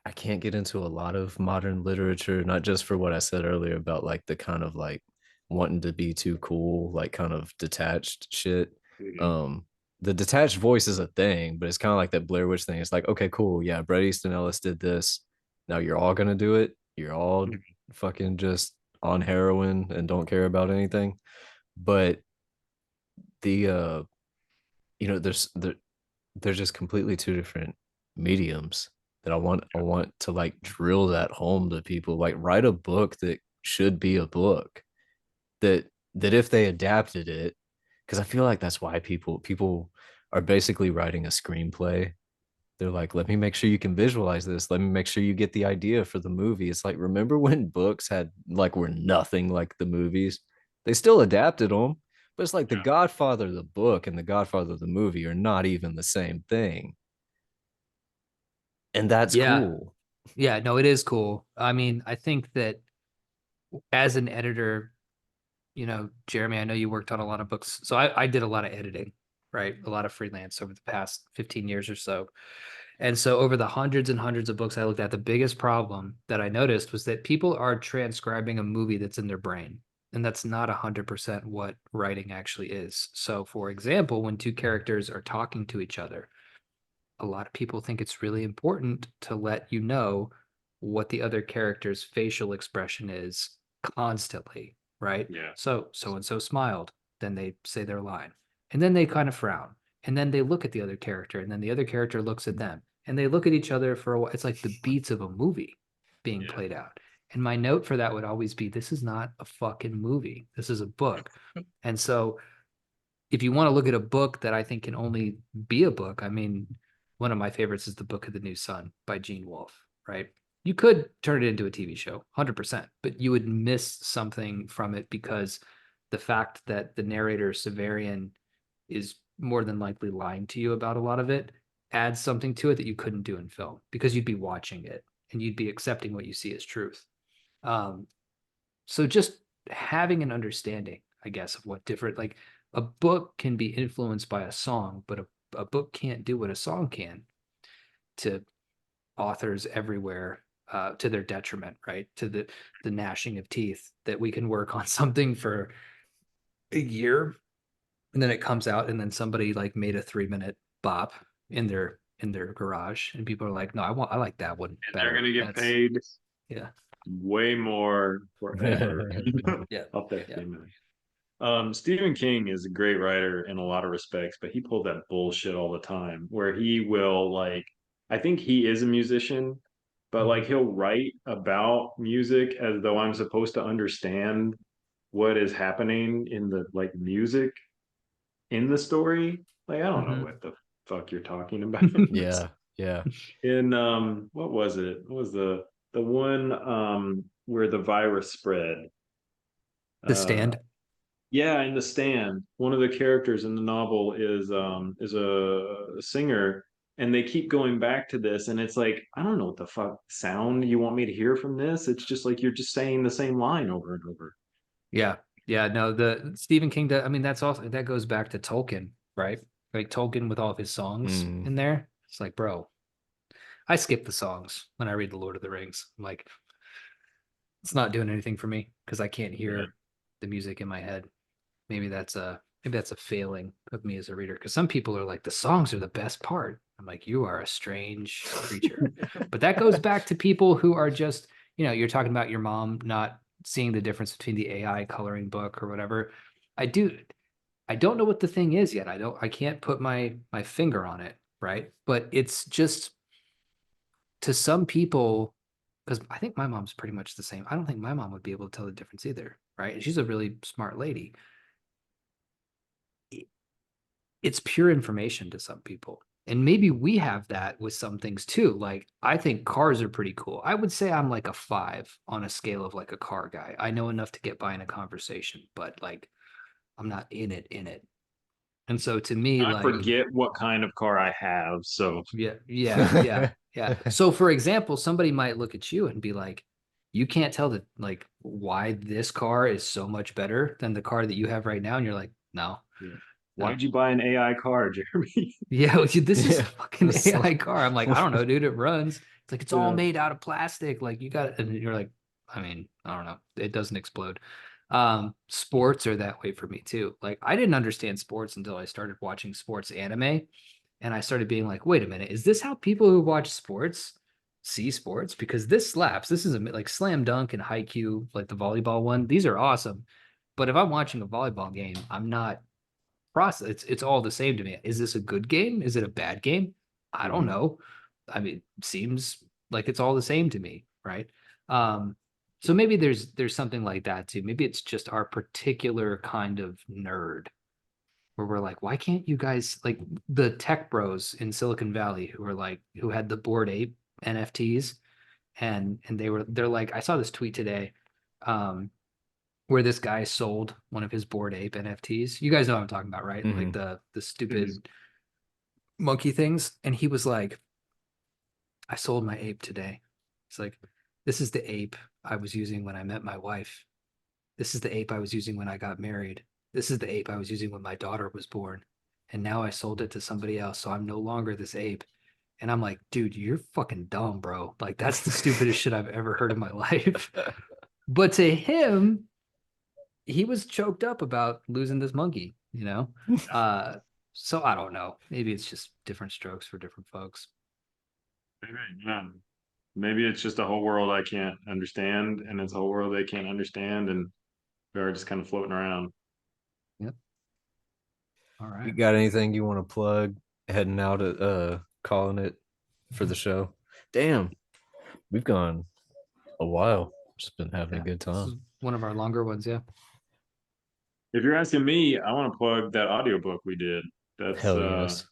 I can't get into a lot of modern literature, not just for what I said earlier about like the kind of like wanting to be too cool, like kind of detached shit. Mhm. Um, the detached voice is a thing, but it's kind of like that Blair Witch thing. It's like, okay, cool, yeah, Bret Easton Ellis did this. Now you're all gonna do it. You're all fucking just on heroin and don't care about anything. But the there's they're just completely two different mediums that I want to like drill that home to people. Like, write a book that should be a book, that if they adapted it, because I feel like that's why people are basically writing a screenplay. They're like, let me make sure you can visualize this. Let me make sure you get the idea for the movie. It's like, remember when books had like were nothing like the movies? They still adapted them, but it's like The Yeah. Godfather, the book, and The Godfather, the movie are not even the same thing. And that's Yeah, cool. yeah, no, it is cool. I mean, I think that as an editor, Jeremy, I know you worked on a lot of books. So I did a lot of editing, right? A lot of freelance over the past 15 years or so. And so over the hundreds and hundreds of books I looked at, the biggest problem that I noticed was that people are transcribing a movie that's in their brain. And that's not 100% what writing actually is. So, for example, when two characters are talking to each other, a lot of people think it's really important to let you know what the other character's facial expression is constantly, right? Yeah. So and so smiled, then they say their line, and then they kind of frown, and then they look at the other character, and then the other character looks at them, and they look at each other for a while. It's like the beats of a movie being Yeah. played out. And my note for that would always be, this is not a fucking movie. This is a book. And so if you want to look at a book that I think can only be a book, I mean, one of my favorites is The Book of the New Sun by Gene Wolfe, right? You could turn it into a TV show, 100%, but you would miss something from it because the fact that the narrator, Severian, is more than likely lying to you about a lot of it adds something to it that you couldn't do in film because you'd be watching it and you'd be accepting what you see as truth. So just having an understanding, I guess, of what different, like a book can be influenced by a song, but a book can't do what a song can to authors everywhere, to their detriment, right? To the gnashing of teeth, that we can work on something for a year and then it comes out and then somebody like made a 3-minute bop in their garage and people are like, no, I like that one And they're better. gonna get That's paid yeah. way more forever Yeah. off that Yeah. statement. Stephen King is a great writer in a lot of respects, but he pulls that bullshit all the time where he will like, I think he is a musician, but like he'll write about music as though I'm supposed to understand what is happening in the like music in the story. Like, I don't know Mhm. what the fuck you're talking about. Yeah, yeah. In what was it? What was the one where the virus spread? The Uh Stand. yeah, in The Stand, one of the characters in the novel is a singer, and they keep going back to this, and it's like, I don't know what the fuck sound you want me to hear from this. It's just like you're just saying the same line over and over. Yeah. Yeah. No, the Stephen King, I mean, that's also, that goes back to Tolkien, right? Like Tolkien with all of his songs Mm, in there. It's like, bro, I skip the songs when I read The Lord of the Rings. I'm like, it's not doing anything for me because I can't Yeah. hear the music in my head. Maybe that's a failing of me as a reader. Because some people are like, the songs are the best part. I'm like, you are a strange creature. But that goes back to people who are just, you're talking about your mom not seeing the difference between the AI coloring book or whatever. I do. I don't know what the thing is yet. I can't put my finger on it, right? But it's just, to some people, because I think my mom's pretty much the same. I don't think my mom would be able to tell the difference either, right? And she's a really smart lady. It's pure information to some people. And maybe we have that with some things too. Like, I think cars are pretty cool. I would say I'm like a 5 on a scale of like a car guy. I know enough to get by in a conversation, but like, I'm not in it. And so to me, I like, forget what kind of car I have, so yeah. So for example, somebody might look at you and be like, you can't tell that, like, why this car is so much better than the car that you have right now. And you're like, no, yeah. no. Why'd you buy an AI car, Jeremy? Yeah, this is a yeah. fucking It's AI like- car. I'm like, I don't know, dude. It runs. It's like, it's all Yeah. made out of plastic. Like, you got it. And you're like, I mean, I don't know. It doesn't explode. Sports are that way for me too. Like, I didn't understand sports until I started watching sports anime. And I started being like, wait a minute, is this how people who watch sports see sports? Because this slaps. This is like Slam Dunk and Haikyuu, like the volleyball one. These are awesome. But if I'm watching a volleyball game, I'm not process. It's all the same to me. Is this a good game? Is it a bad game? I don't Mhm. know. I mean, it seems like it's all the same to me, right? So maybe there's something like that too. Maybe it's just our particular kind of nerd where we're like, why can't you guys, like the tech bros in Silicon Valley who are like, who had the Bored Ape NFTs, and they're like, I saw this tweet today, where this guy sold one of his Bored Ape NFTs. You guys know what I'm talking about, right? Like Mhm. the stupid monkey things. And he was like, I sold my ape today. It's like, this is the ape I was using when I met my wife. This is the ape I was using when I got married. This is the ape I was using when my daughter was born. And now I sold it to somebody else. So I'm no longer this ape. And I'm like, dude, you're fucking dumb, bro. Like, that's the stupidest shit I've ever heard in my life. But to him, he was choked up about losing this monkey. Uh, so I don't know. Maybe it's just different strokes for different folks. Maybe, yeah. Maybe it's just a whole world I can't understand, and it's a whole world they can't understand, and we're just kind of floating around. Yep. All You right. got anything you want to plug heading out at calling it for the show? Damn, we've gone a while. Just been having a Yeah. good This time. is one of our longer ones. Yeah. If you're asking me, I want to plug that audiobook we did. That's Hell yes.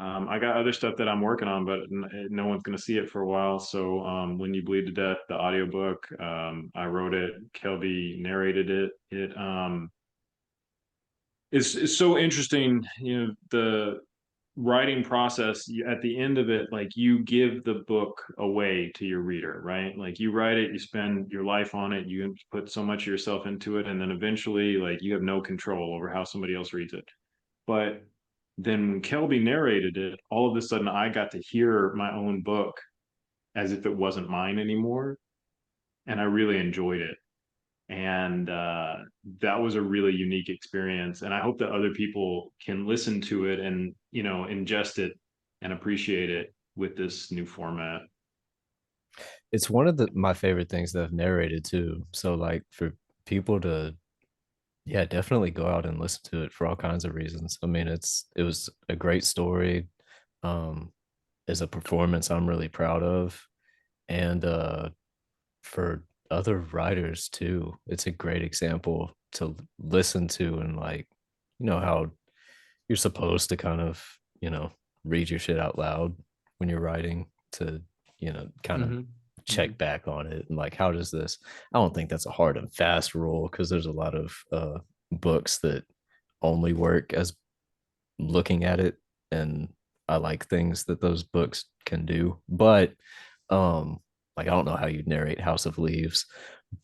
I got other stuff that I'm working on, but no one's going to see it for a while. So when you bleed to death, the audiobook, I wrote it. Kelby narrated it. It's so interesting. The writing process, at the end of it, like you give the book away to your reader, right? Like you write it, you spend your life on it, you put so much of yourself into it, and then eventually, like you have no control over how somebody else reads it. But then when Kelby narrated it, all of a sudden I got to hear my own book as if it wasn't mine anymore, and I really enjoyed it. And that was a really unique experience, and I hope that other people can listen to it and ingest it and appreciate it with this new format. It's one of my favorite things that I've narrated too. So like for people to, yeah, definitely go out and listen to it for all kinds of reasons. I mean, it was a great story. Um, is a performance I'm really proud of. And for other writers too, it's a great example to listen to, and like, how you're supposed to kind of, read your shit out loud when you're writing to, kind of Mm-hmm. check back on it, and like, how does this, I don't think that's a hard and fast rule, because there's a lot of books that only work as looking at it, and I like things that those books can do. But like, I don't know how you'd narrate House of Leaves.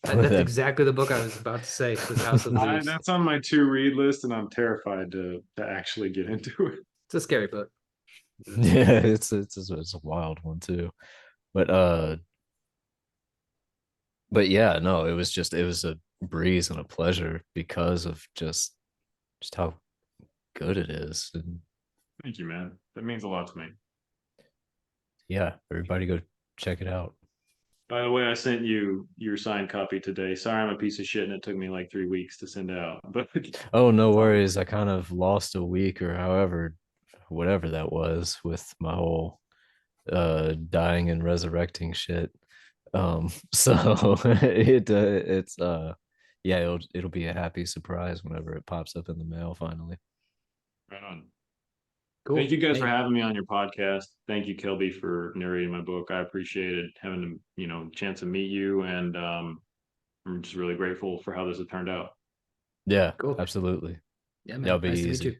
That's exactly the book I was about to say, was House of Leaves. That's on my to read list, and I'm terrified to actually get into it. It's a scary book. Yeah, it's a wild one too. But yeah, no, it was a breeze and a pleasure because of just how good it is. And Thank you, man. That means a lot to me. yeah, everybody go check it out. By the way, I sent you your signed copy today. Sorry, I'm a piece of shit, and it took me like 3 weeks to send out. But Oh, no worries. I kind of lost a week or however, whatever that was, with my whole dying and resurrecting shit. So it's yeah, it'll be a happy surprise whenever it pops up in the mail finally. right on. Cool. Thank you guys for Hey, having me on your podcast. Thank you, Kelby, for narrating my book. I appreciate it, having the chance to meet you, and I'm just really grateful for how this has turned out. Yeah, cool. absolutely. Yeah, man. That'll be Nice to meet easy. you.